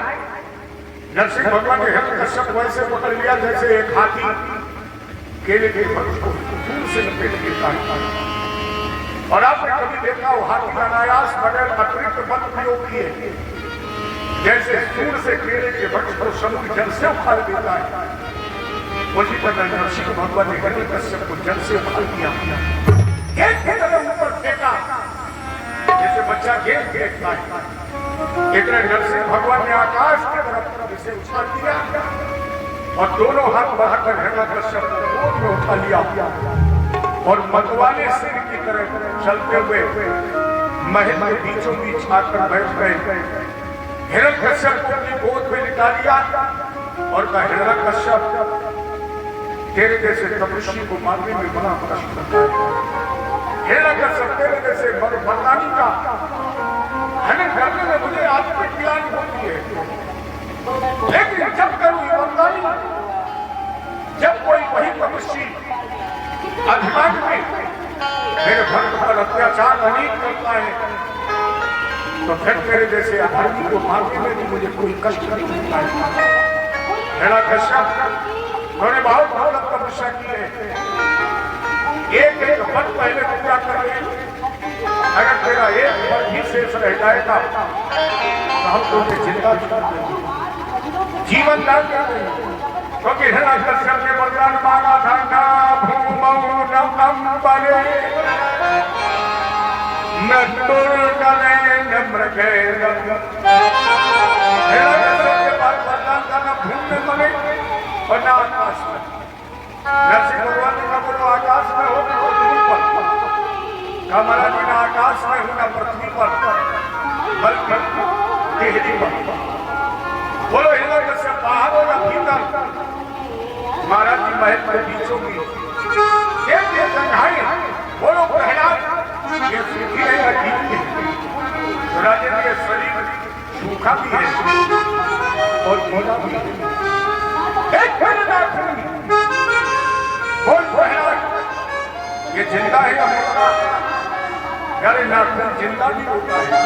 नरसिंह भगवान ने हिरण्यकश्यप वैसे पकड़ लिया जैसे एक हाथी केले के वृक्ष को दूर से लपेट लेता है। और आपने कभी देखा हो हाथी अनायास बगैर अतिरिक्त बल प्रयोग किए जैसे दूर से केले के वृक्ष को समुद्र जल से उखाड़ देता है, उसी तरह नरसिंह भगवान ने हिरण्यकश्यप को जल से उखाड़ दिया, एक तरफ ऊपर फेंका जैसे बच्चा गेंद फेंकता है। इतने नरसिंह भगवान ने आकाश की तरफ इसे उछाल दिया और दोनों हाथ बढ़ाकर हिरण्यकश्यप को गोद में उठा लिया और मतवाले सिर की तरह चलते हुए महल के बीचों बीच आकर बैठ गए। हिरण्यकश्यप को अपनी गोद में लिटा लिया और कहा, हिरण्यकश्यप तेरे जैसे तपस्वी को मारने में बड़ा कष्ट होता है। हिरण्यकश्यप तेरे जैसे मर्दानी का हमें करने में मुझे आत्मिक ग्लानि होती है, लेकिन जब करूं ईमानदारी, जब कोई वही तपस्वी अभिमान में मेरे भक्त पर अत्याचार अनीत करता है तो फिर तेरे जैसे अधर्मी को मारने में भी मुझे कोई कष्ट नहीं होता है। हिरण्यकश्यप उन्होंने बहुत बहुत तपस्या की है, एक एक पद पहले पूरा कर ले, अगर तेरा एक पद भी शेष रह जाएगा तो हम तुम्हें जिंदा छोड़ देंगे, जीवन दान कर देंगे। क्योंकि हिरण्यकश्यप ने वरदान मांगा था, ना भूमौ न अंबरे न तुर्गने न मृगे। हिरण्यकश्यप के पास वरदान था, न भूमि में मरे और न आकाश में। नरसिंह भगवान ने कहा, बोलो आकाश में हो तो पृथ्वी पर, कमला जी न आकाश में हो न पृथ्वी पर बल्कि देहली पर। बोलो हिरण्यकश्यप बाहर हो या भीतर, महाराज जी महल के बीचों बीच ये संघाई, बोलो प्रहलाद ये सूखी है या गीली है। राजेंद्र के शरीर सूखा भी है और गीला भी है। एक बोल प्रहलाद ये जिंदा है या मुर्दा? यारे नाथ जिंदा भी होता है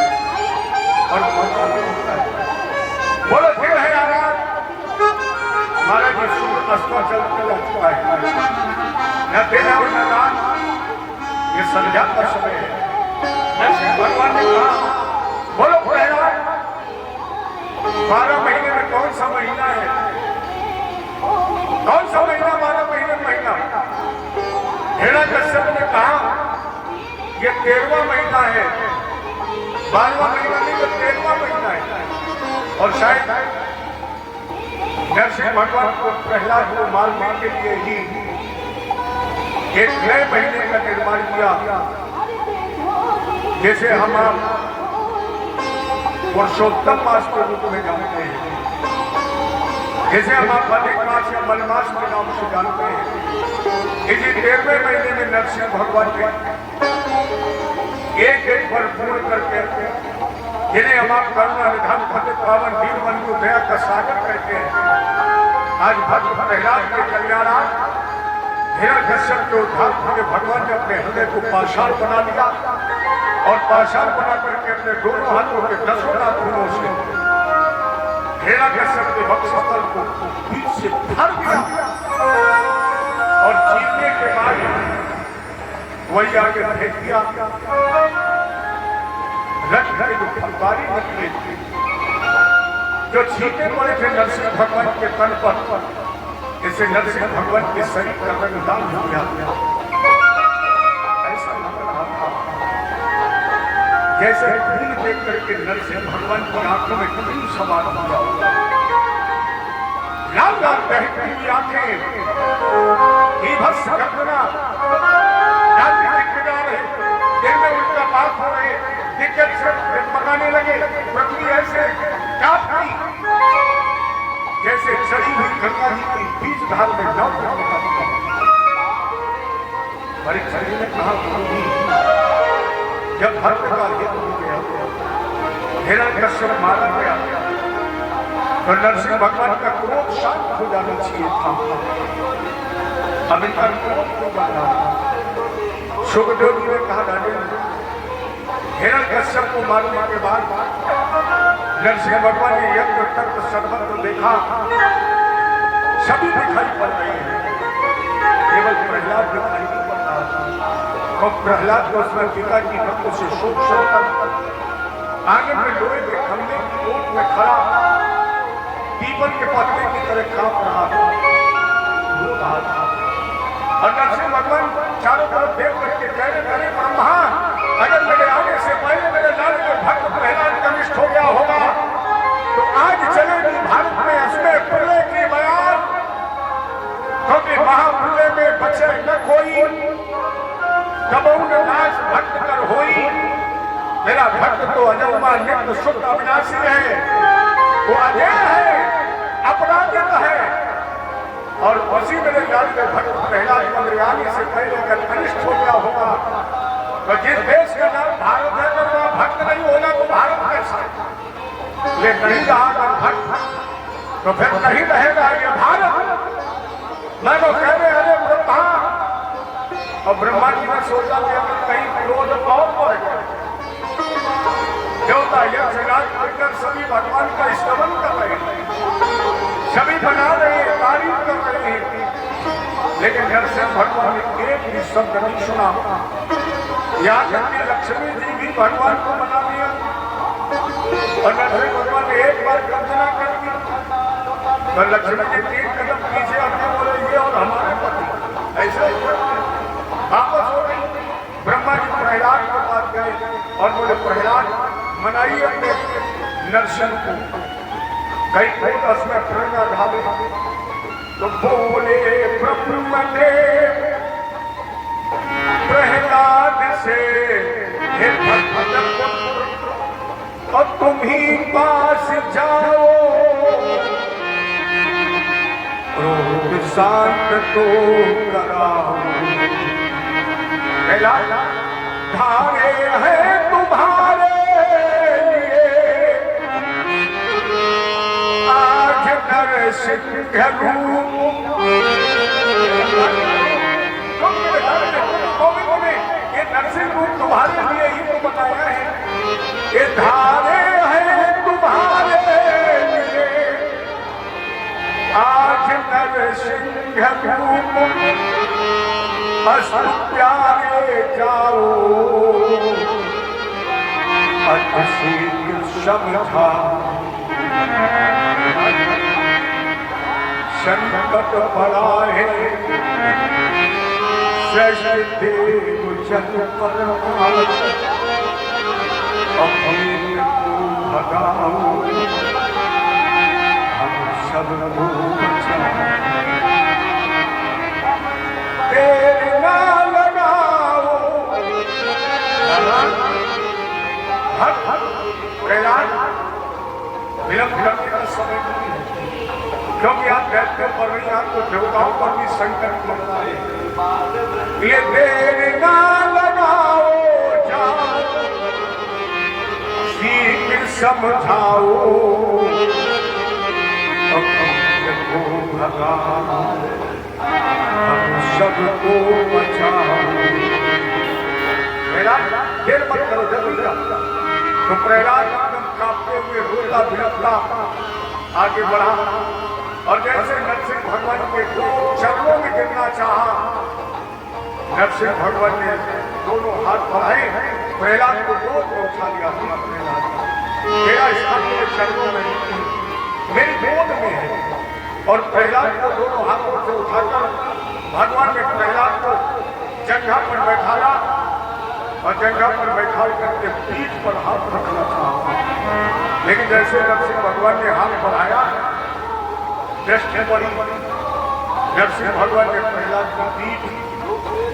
और मुर्दा भी होता है। बोलो फिर है आराध, महाराज जी सूर्य अस्त चलते जा चुका है, न दिन और न रात, ये संध्या का समय है। नरसिंह भगवान ने कहा, बोलो प्रहलाद 12 महीने में कौन सा महीना है? कौन सा महीना 12 महीने महीना? हिरण्यकश्यप ने कहा ये 13वां महीना है, 12वां महीना नहीं तो 13वां महीना है। और शायद नरसिंह भगवान को प्रहलाद को मारने के लिए ही एक नए महीने का निर्माण किया, जैसे हम पुरुषोत्तम मास के रूप में जानते हैं, जैसे हम अधिक मास या मलमास के नाम से जानते हैं। इसी 13वें महीने में नरसिंह भगवान ने एक एक फल पूर्ण करके, जिन्हें हम आप करुणा निधान फतेह पावन दीन बंधु दया का सागर कहते हैं, आज भक्त प्रहलाद के कल्याणार्थ हिरण्यकश्यप के उद्धार के भगवान ने अपने हृदय को पाषाण बना लिया और पाषाण बना करके अपने दोनों हाथों के 10 नाखूनों से हिरण्यकश्यप के वक्षस्थल को बीच से भर दिया और चीरने के बाद वही आगे फेंक दिया। रथ के जो फलकारी निकले जो छींटे पड़े थे नरसिंह भगवान के तन पर, इसे नरसिंह भगवान के शरीर का रंग लाल हो गया। ऐसा लग रहा था जैसे खून देख करके नरसिंह भगवान की आंखों में खून सवार हो गया। लाल लाल बहती हुई आंखें भीभत्स गर्जना देर में उल्टा पास हो रहे, दिग्गज पकाने लगे। पृथ्वी ऐसे कांपती जैसे चढ़ी हुई गंगा जी की बीच धार में नाव परीक्षा ने कहा जब भक्त का युद्ध हो गया, हिरण्यकश्यप मारा गया, तो नरसिंह भगवान का क्रोध शांत हो जाना चाहिए था। अब इनका क्रोध हो जाना। सुखदेव जी ने कहा हिरण्यकश्यप को मारने के बाद नरसिंह भगवान ने यज्ञ तर्क सर्वत्र देखा, सभी दिखाई पड़ रहे हैं, केवल प्रहलाद दिखाई नहीं पड़ रहा। और प्रहलाद को उसमें पिता की भक्त से शोक संतप्त आगे में लोहे के खंभे की ओट में खड़ा पीपल के पत्ते की तरह कांप रहा था, रो रहा था। और नरसिंह भगवान चारों तरफ देख करके कह रहे, अरे ब्रह्मा, अगर मेरे आने से पहले मेरे लाल के भक्त प्रहलाद का निष्ठ हो गया होगा तो आज चलेगी भारत में असमय प्रलय की बयान, क्योंकि महाप्रलय में बचे न कोई, कबहू न नाश भक्त कर होई। मेरा भक्त तो अजन्मा नित्य शुद्ध अविनाशी है, वो अजय है, अपराजित है। और उसी मेरे लाल के भक्त प्रहलाद को मेरे आने से पहले अगर अनिष्ट हो गया होगा तो जिस देश का नाम भारत है, अगर वहाँ भक्त नहीं होगा तो भारत कैसा? ले नहीं रहा भक्त तो फिर नहीं रहेगा ये भारत। मैं तो कह रहे अरे ब्रह्मा, और ब्रह्मा जी ने सोचा कि अगर कहीं क्रोध और बढ़ गया, देवता यक्ष राज मिलकर सभी भगवान का स्तवन कर रहे हैं, सभी बना रहे हैं, तारीफ कर रहे हैं, लेकिन नरसिंह भगवान ने एक भी शब्द नहीं सुना। यहाँ तक कि लक्ष्मी जी भी भगवान को मना दिया और नरसिंह भगवान ने एक बार गर्जना कर दी तो लक्ष्मी जी 3 कदम पीछे अपने बोले ये और हमारे पति ऐसा ही वापस हो गई। ब्रह्मा जी प्रहलाद के पास गए और बोले प्रहलाद मनाइए अपने नरसिंह को, कई दस में प्रेरणा ढाले। तो बोले ब्रह्मदेव प्रहलाद से, हे भक्त और तुम ही पास जाओ, क्रोध शांत तो कराओ। प्रहलाद धारे हैं तुम्हारे लिए आज नरसिंह रूप। ये नरसिंह रूप तुम्हारे लिए ही तो बताया है, ये धारे हैं तुम्हारे लिए आज नरसिंह रूप। अस्त प्यारे जाओ अति शीघ्र समझा, संकट बड़ा है देव जन पर अपने को भगाओ, हम सबको बचाओ। देर ना लगाओ, प्रहलाद विलंब करने का समय नहीं है, क्योंकि आप दैत्यों पर नहीं, आपको देवताओं पर भी संकट लगता है। ये देर ना लगाओ, जाओ शीघ्र समझाओ, को भगाओ, हम सबको बचाओ। देर मत करो, जल्दी जाओ। तो प्रहलाद एकदम कांपते हुए रोता भिड़कता आगे बढ़ा और जैसे नरसिंह भगवान के दो चरणों में गिरना चाहा, नरसिंह भगवान ने दोनों हाथ बढ़ाए, प्रहलाद को गोद में उठा लिया। प्रहलाद मेरा स्थान मेरे चरणों में नहीं, मेरी गोद में है। और प्रहलाद को दोनों हाथों से उठाकर भगवान ने प्रहलाद को जंघा पर बैठाया और जंघा पर बैठा करके पीठ पर हाथ रखना चाहा, लेकिन जैसे नरसिंह भगवान ने हाथ बढ़ाया, दृष्टि पड़ी, नरसिंह भगवान ने प्रहलाद की पीठ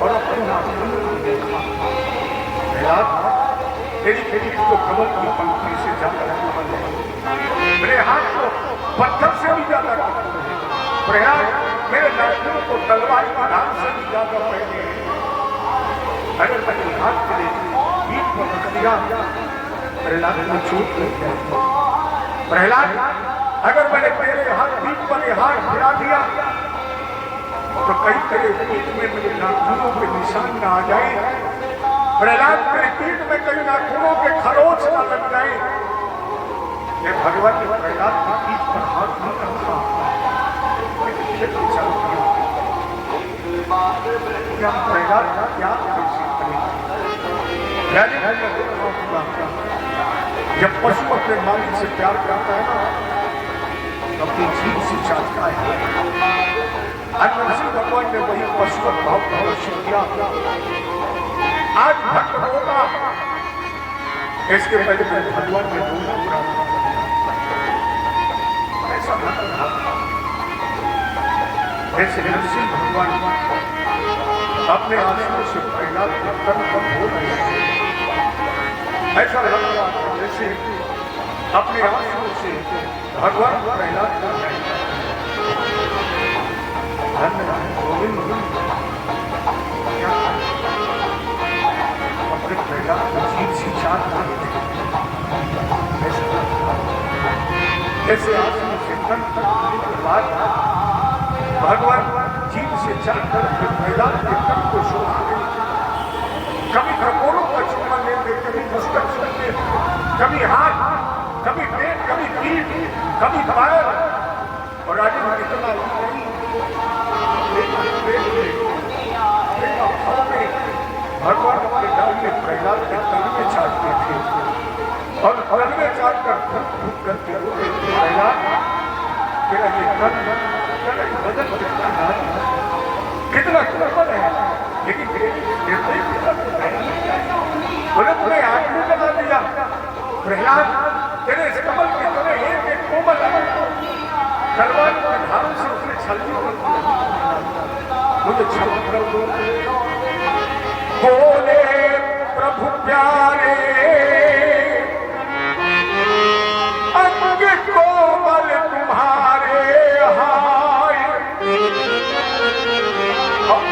और अपने हाथ प्रहलाद तेरी पीठ को कमल की पंक्ति से ज्यादा मेरे हाथ को पत्थर से भी ज्यादा प्रहलाद मेरे नाखूनों को तलवार की धार से भी ज्यादा पहले अगर मैंने हाथ के लिए पीठ पर रख दिया, प्रहलाद को चोट लग जाए। प्रहलाद अगर मैंने तेरे हाथ पीठ पर हाथ गिरा दिया तो कहीं तेरे पीठ में मेरे नाखूनों के निशान न आ जाए, प्रहलाद तेरे पीठ में कहीं नाखूनों के खरोच न लग जाए। ये भगवान ने प्रहलाद की पीठ पर हाथ नहीं रखा, क्या प्रहलाद क्या जब पशु अपने मालिक से प्यार करता है ना, अपनी जीभ से चाटता है। आज नरसिंह भगवान ने वही पशु भाव प्रदर्शित किया। आज भक्त होगा, इसके पहले भगवान ने दोनों ऐसा भक्त था। ऐसे नरसिंह भगवान अपने आंसुओं से प्रहलाद के कर्म पर हो रहे हैं। ऐसा लग रहा था जैसे अपने आंसुओं से भगवान प्रहलाद कर रहे हैं। अपने प्रहलाद को जीभ से चाट रहे थे। ऐसे आंसुओं से तन तक के बाद भगवान जीभ से चाट कर प्रहलाद के तन को शोभा गए। कभी कपोरों का चुम्बन लेते, कभी मुस्कुर लेते, कभी हाथ, कभी पेट, कभी पीठ, कभी पैर। और आगे में कितना भगवान अपने डाल में प्रहलाद के तन में चाटते थे और तन में चाट कर फूक फूक करके प्रहलाद तेरा ये तन बदल कितना कोमल है, लेकिन उन्होंने आदमी बना दिया। प्रहलाद तेरे इस कमल के तरह एक एक कोमल तलवार के धारों से उसने छलनी मुझे क्षमा कर दो। बोले प्रभु प्यारे अंग कोमल तुम्हारे हाय,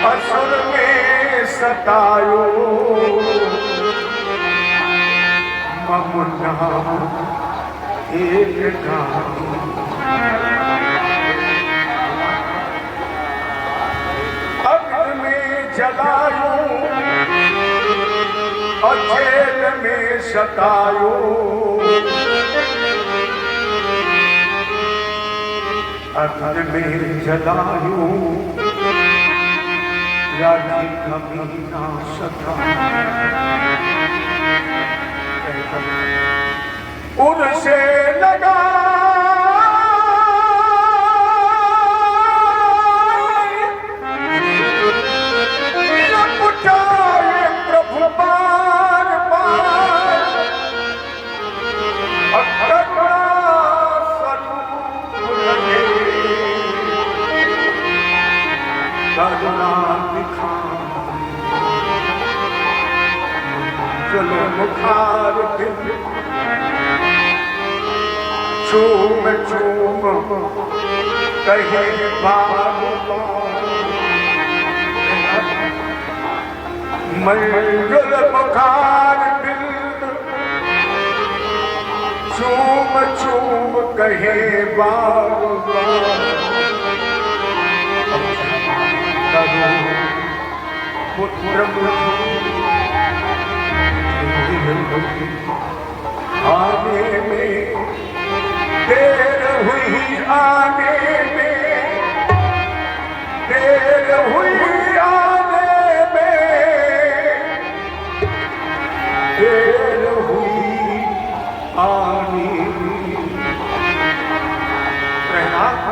असुर में सतायो ममुना एक गानी। अग्नि में जलायो और जेल में सतायो, अग्नि में जलायो राजी कभी ना सका। उनसे लगा पुटाए प्रभु बार बार, करुणा दिखा चलो मुखार चूम चूम कहे बार मंगल मुखार बिंद चूम चूम कहे बार पुत्र आने में देर हुई, आने में देर हुई, आने में देर हुई, आने में। प्रहलाद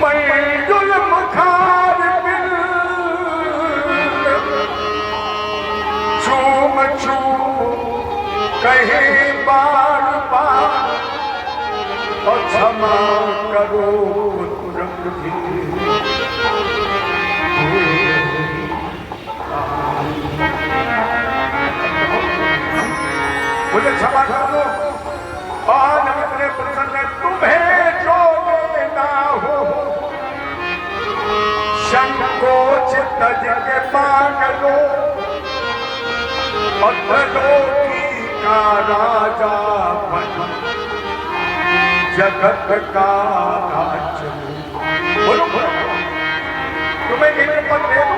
मंजुल मुखार बिल चूम चूम कहे बार बार और क्षमा करो पुत्र भी। मुझे क्षमा कर दो और अपने प्रसन्न तुम्हें जो लेना हो संकोच तज के मांग लो और त्रिलोकी का राजा बन जगत का राज। बोलो तुम्हें एक पद दे दो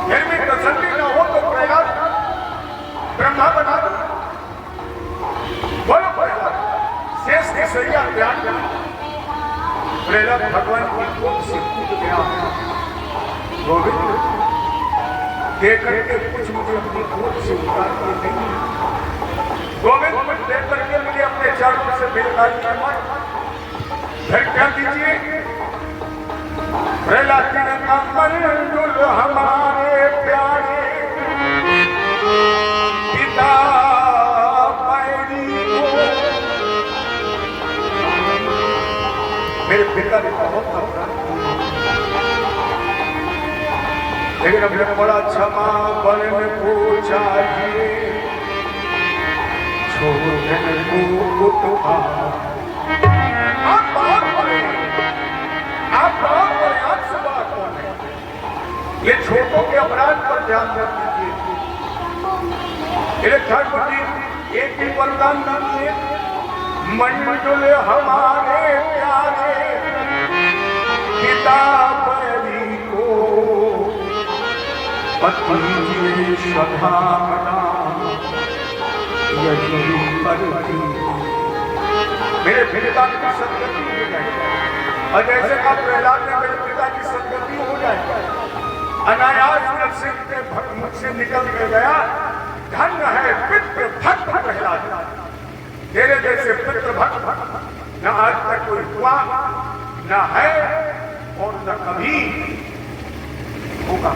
फिर भी तसल्ली न हो तो प्रयास ब्रह्मा बना दो। बोलो प्रहलाद शेष केसरिया ज्ञान प्रहलाद भगवान की गोद से कूद गया। गोविंद देकर के कुछ मुझे अपनी गोद से उतार के नहीं, गोविंद कुछ देकर के मुझे अपने चरणों से बेलगाई करवाए। फिर क्या दीजिए प्रहलाद जी ने कहा मंजुल हमारे प्यारे पिता बैरी को। मेरे पिता ने बहुत अपराध लेकिन अपने बड़ा क्षमा बन को चाहिए छोड़ने को तो आप बहुत बड़े, आप बहुत बड़े, आपसे बड़ा कौन है? ये छोटों के अपराध पर ध्यान रख दीजिए। ठाकुर जी एक ही वरदान दीजिए मंजुल हमारे प्यारे पिता बैरी को पत्नी स्वधामना यही पति। मेरे पिता की सदगति हो जाए और जैसे का प्रहलाद ने मेरे पिता की सदगति हो जाए अनायास नरसिंह के मुख से निकल के गया धन्य है पितृ भक्त प्रहलाद। तेरे जैसे पितृ भक्त न आज तक कोई हुआ न है और न कभी होगा।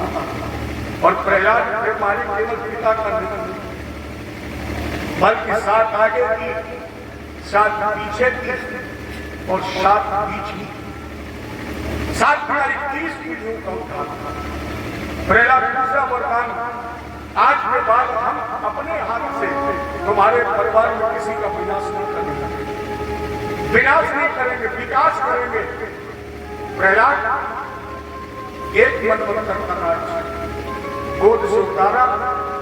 और प्रहलाद के मारे केवल पिता का नहीं बल्कि 7 आगे की 7 पीछे की और 7 बीच की 7 30 पीढ़ियों का उद्धार। प्रहलाद दूसरा वरदान आज के बाद हम अपने हाथ से तुम्हारे परिवार में किसी का विनाश नहीं करेंगे, विनाश नहीं करेंगे, विकास करेंगे। प्रहलाद एक मन करना गोद से उतारा,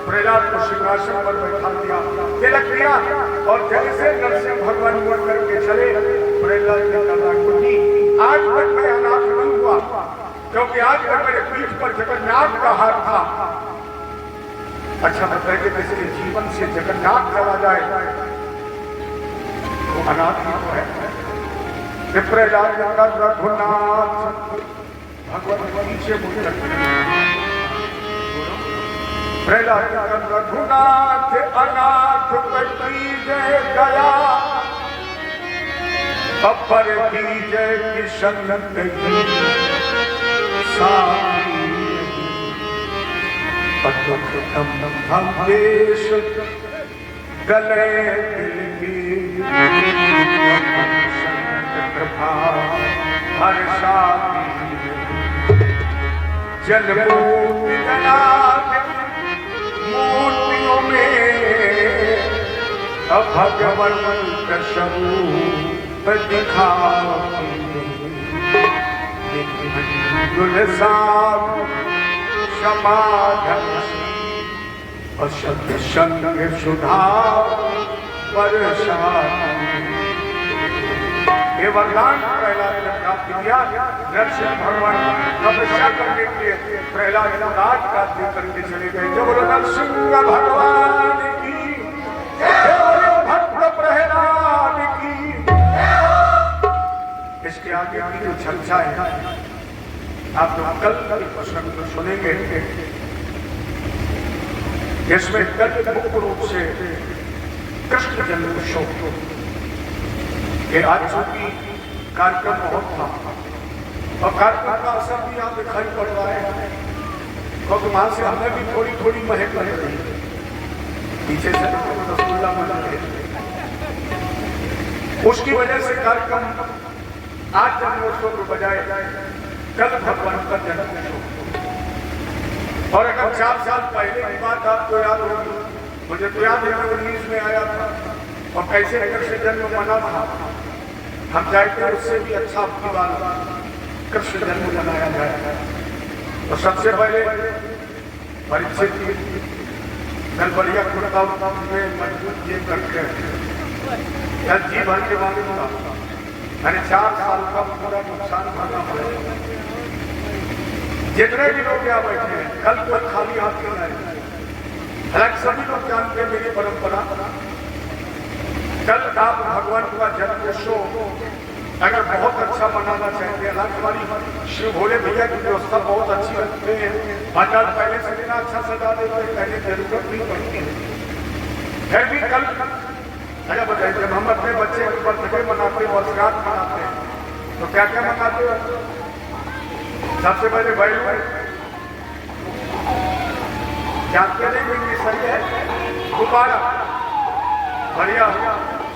प्रहलाद को सिंहासन पर बैठा दिया, तिलक दिया और जैसे नरसिंह भगवान मुड़ करके चले प्रहलाद ने कहा कुटी आज तक मैं अनाथ नहीं हुआ क्योंकि आज तक मेरे पीठ पर जगन्नाथ का हाथ था। अच्छा बताए कि किसी के जीवन से जगन्नाथ चला जाए तो अनाथ ही तो है। प्रहलाद का रघुनाथ भगवान पीछे मुड़ प्रहलाद का रघुनाथ अनाथ पटी जय गया अपर की जय किशन देश गले कृपा हर्षा जन्मूर्ति जनाब मूर्तियों में भगवन स्वरूप दिखा समाधन अशक्त सुधा वर्षा। ये वरदान प्रहलाद ने प्राप्त किया। नरसिंह भगवान तपस्या करने के लिए प्रहलाद राज प्राप्त करके चले गए। जब बोलो नरसिंह भगवान की भक्त प्रहलाद की। इसके आगे की जो चर्चा है आप जो कल प्रसंग सुनेंगे, इसमें कल मुख्य रूप से कृष्ण जन्मोत्सव के आज चूंकि कार्यक्रम बहुत था और कार्यक्रम का असर भी यहाँ दिखाई पड़ रहा है, क्योंकि वहां से हमें भी थोड़ी थोड़ी महक लग रही है। पीछे से रसगुल्ला बना है, उसकी वजह से कार्यक्रम आज जन्मोत्सव के बजाय कल भगवान का जन्मोत्सव। और अगर 4 साल पहले की बात आपको याद होगी, मुझे तो याद है 19 में आया था और कैसे कृष्ण जन्म मना था। हम चाहते हैं उससे भी अच्छा आपकी बात कृष्ण जन्म मनाया जाए। तो सबसे पहले परीक्षित की कल बढ़िया कुर्ता में मजबूत ये करके कल जी भर के बाद मैंने 4 साल का पूरा नुकसान करना पड़ेगा। जितने भी लोग यहाँ बैठे हैं कल कोई खाली हाथ नहीं आए। हालांकि सभी लोग जानते हैं मेरी परंपरा, कल आप भगवान का जन्मोत्सव अगर बहुत अच्छा मनाना चाहेंगे, हालांकि हमारी श्री भोले भैया की व्यवस्था बहुत अच्छी रखते हैं। पंडाल पहले से इतना अच्छा सजा देते हैं, कहने की जरूरत नहीं पड़ती है। फिर भी कल अगर बताइए, जब हम अपने बच्चे की बर्थडे मनाते हैं, वर्षगांठ मनाते हैं, तो क्या क्या मनाते हैं? सबसे पहले बैलून जानते नहीं सही है, गुब्बारा बढ़िया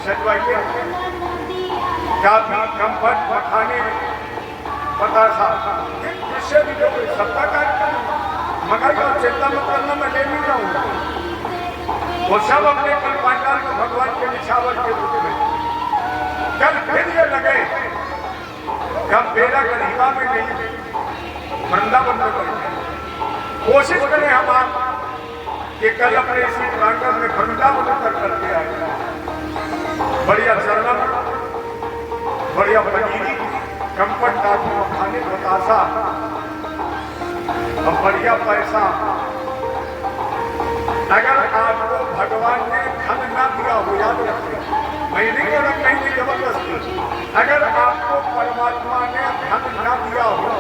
सजवाइए, काफी कंफर्ट मखाने बतासा, जिससे भी जो सबका कार्यक्रम मगर चिंता मत करना, मैं ले नहीं जाऊंगा। वो सब अपने कल पांडाल को भगवान के निछावर के रूप में कल फिर ये लगे कब बेला गरीबा में नहीं वृंदावन में बैठे। कोशिश करें हम आप कि कल अपने इसी प्रांगण में वृंदावन करके आए। बढ़िया चरणम, बढ़िया पनीरी, कंफर्ट काफी खाने बतासा और बढ़िया पैसा। अगर आपको भगवान ने धन ना दिया हो, याद रखिए, मैं नहीं कह रहा कहीं जबरदस्ती, अगर आपको परमात्मा ने धन ना दिया हो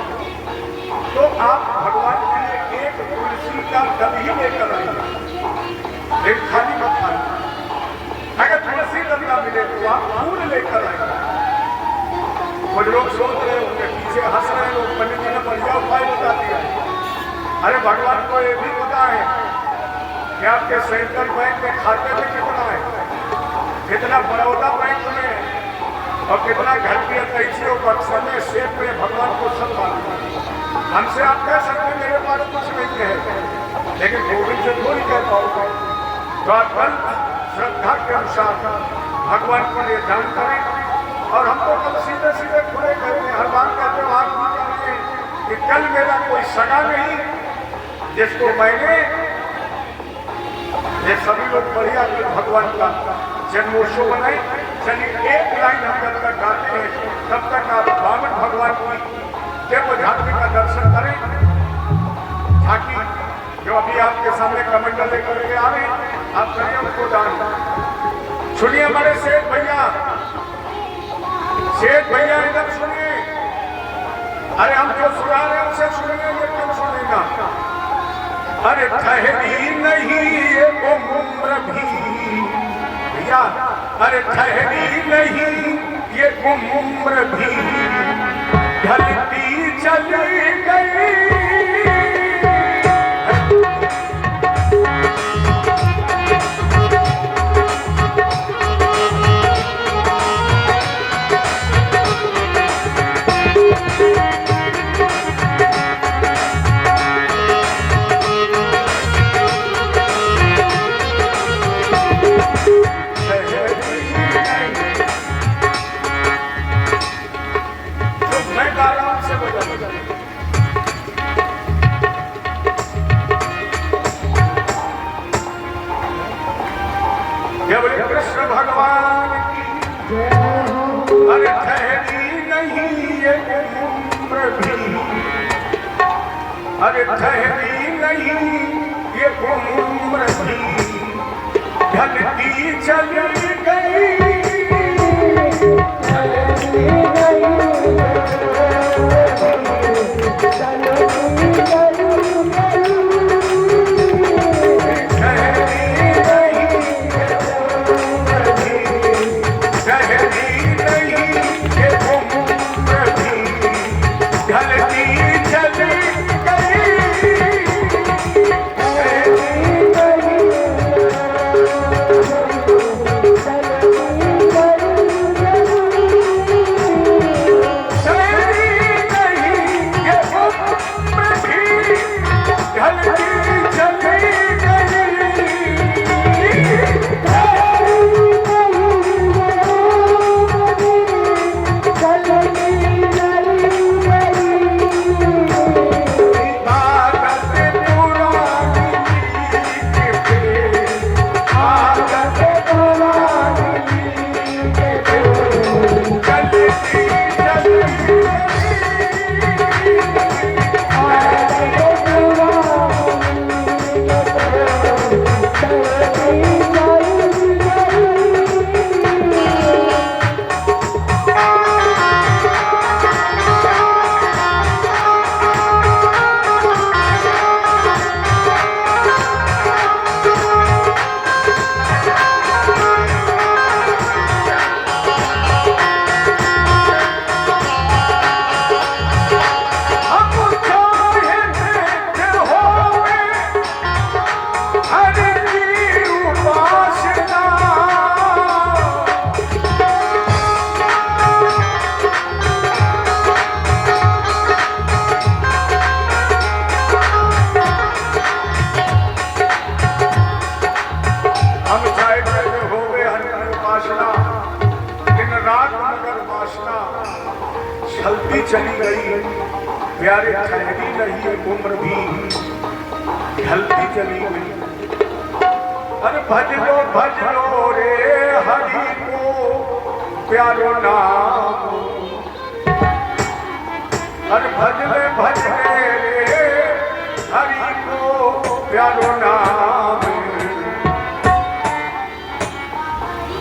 तो आप भगवान के लिए एक तुलसी का दल ही लेकर आइए, एक खाली मत खाइए। अगर तुलसी दल ना मिले तो आप फूल लेकर आइए। कुछ लोग सोच रहे होंगे, पीछे हंस रहे लोग, पंडित जी ने बढ़िया उपाय बता दिया। अरे भगवान को ये भी पता है कि आपके सेंट्रल बैंक के खाते में कितना है, कितना बड़ौदा बैंक में और कितना घर की अटैची और बक्सर में सेब में, भगवान को सब मालूम है। हमसे आप कह सकते हैं मेरे पास कुछ नहीं है, लेकिन गोविंद से थोड़ी कह पाऊंगा। तो आप कल श्रद्धा के अनुसार भगवान के लिए दान करें। और हम तो कल सीधे सीधे खुले कहते हैं, हर बार कहते हैं आप भी जानते हैं कि कल मेरा कोई सगा नहीं जिसको मैंने, ये सभी लोग बढ़िया भगवान का जन्मोत्सव बनाए। चलिए एक लाइन हम जब तक गाते हैं तब तक आप वामन भगवान की जब झांकी का दर्शन करें। झांकी जो अभी आपके सामने कमेंट लेकर के आ रहे हैं, आप करिए उनको दान। सुनिए हमारे सेठ भैया, सेठ भैया इधर सुनिए। अरे हम जो सुना रहे हैं उसे सुनिए, ये कौन सुनेगा? अरे ठहरी नहीं ये उम्र भी भैया, अरे ठहरी नहीं ये उम्र भी ढलती चली गई। कृष्ण भगवान की अरे ठहरी ये उम्र भी अरे ठहरी नहीं ये उम्र भी ढलती चली गई चली गई प्यारे ठहरी नहीं उम्र भी ढलती चली गई अरे भज लो रे हरि को प्यारो नाम अरे भज ले रे हरि को प्यारो नाम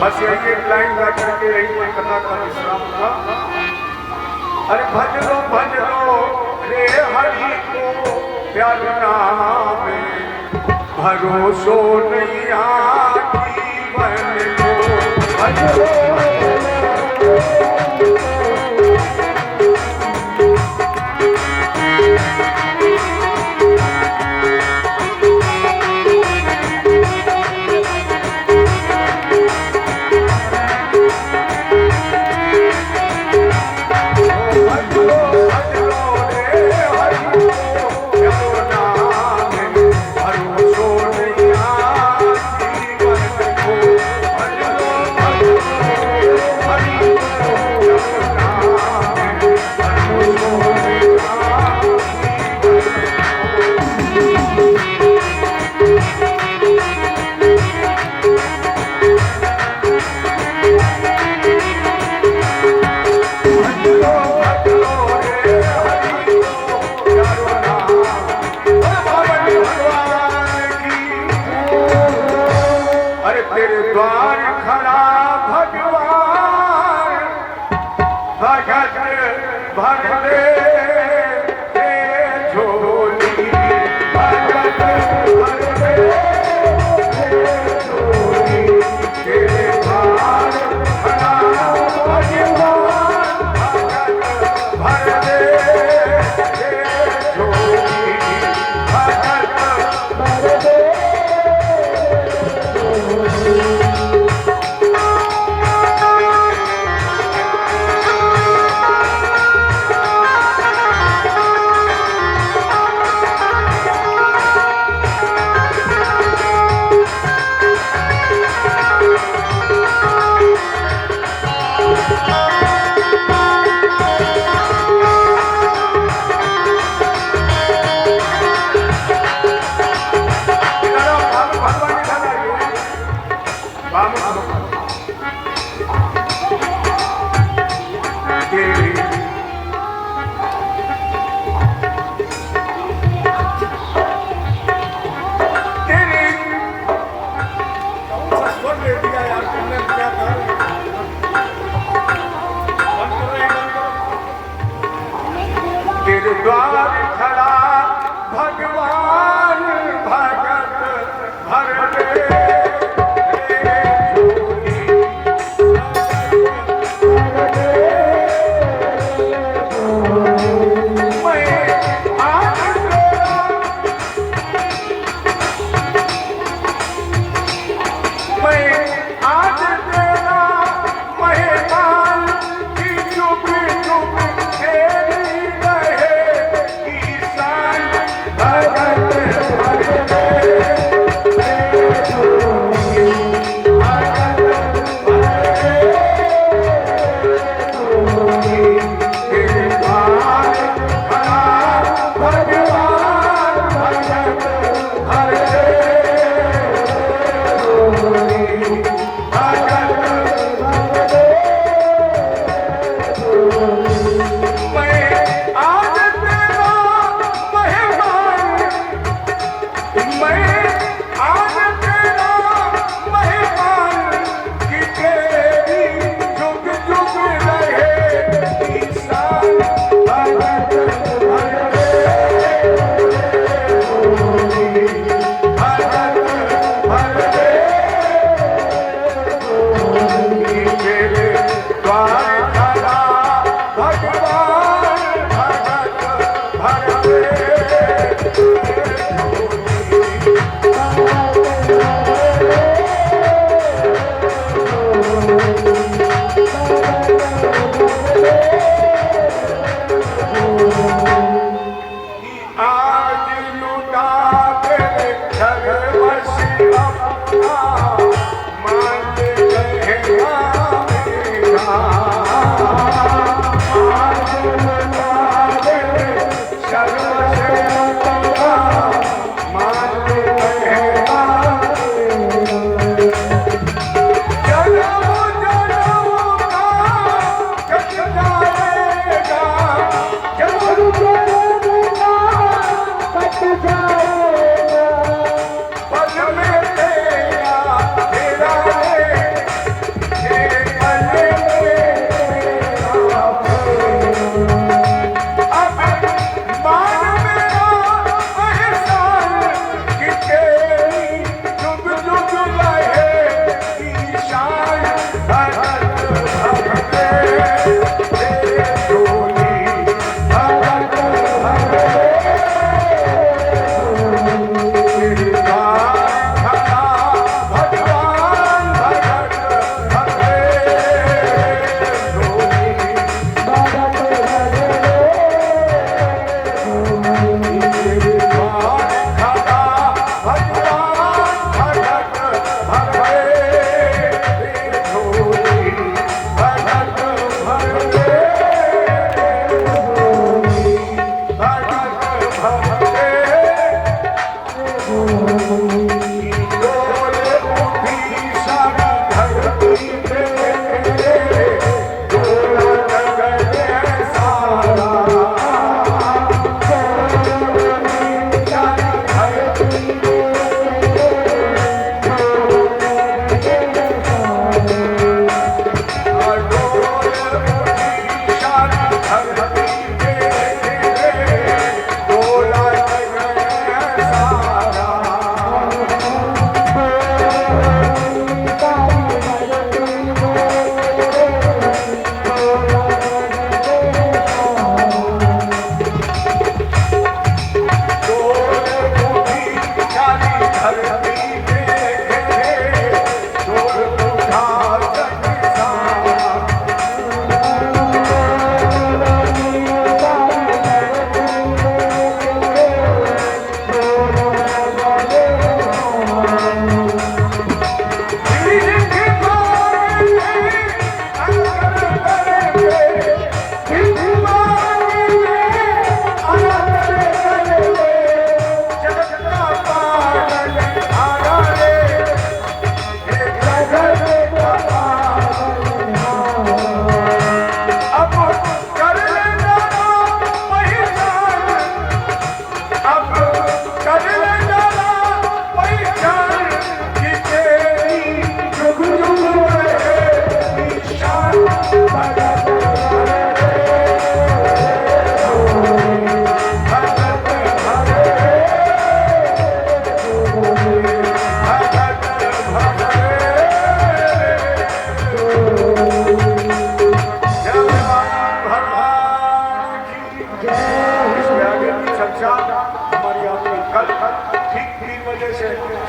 बस यही एक लाइन गा करके यही कथा का विश्राम था अरे भज लो रे हरि को प्यार नाम भरोसो नहीं जीवन को भज लो द्वार खड़ा भगवान भगत भर दे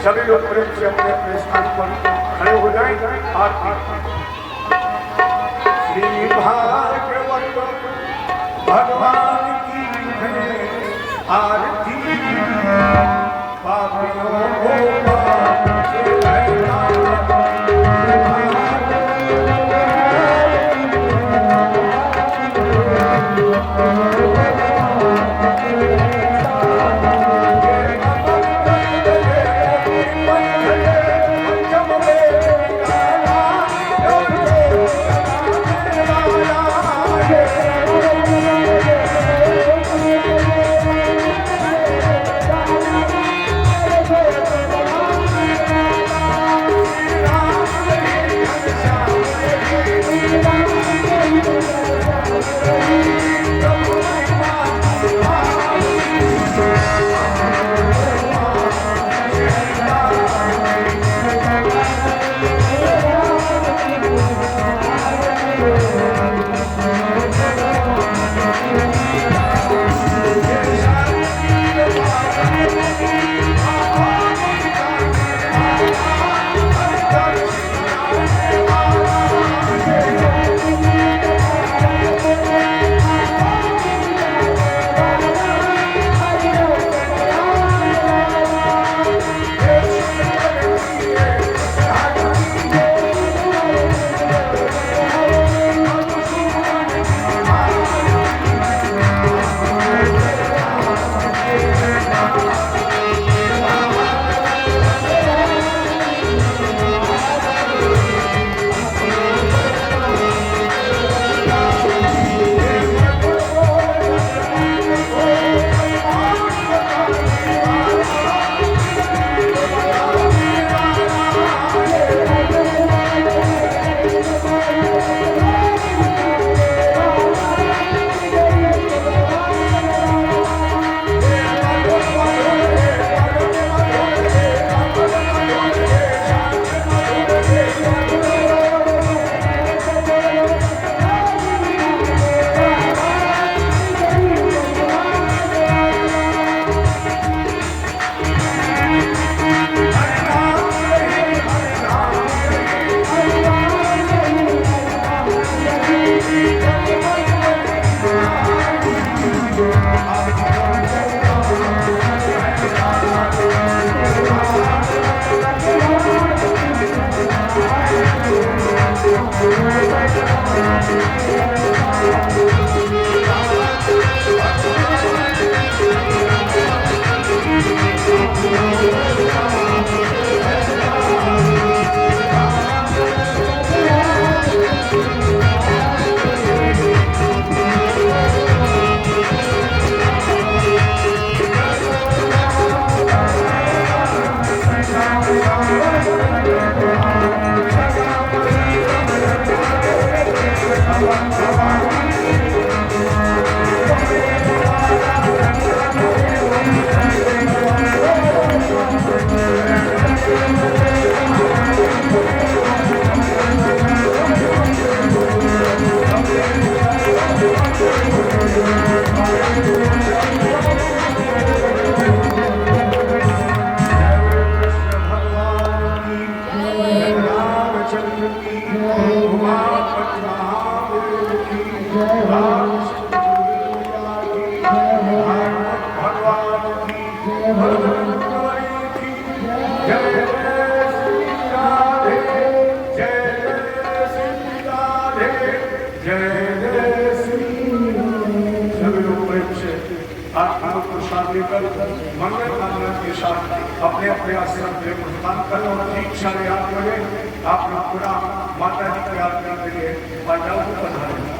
सभी लोग प्रेम से अपने अपने स्थान पर खड़े हो जाएं। आरती श्री भागवत भगवान की है आरती पापियों को मंगल कामना के साथ अपने अपने आश्रम के प्रस्थान करो। ठीक 8:30 बजे आप लोग पूरा माता जी की आराधना के लिए पंडाल को पधारें।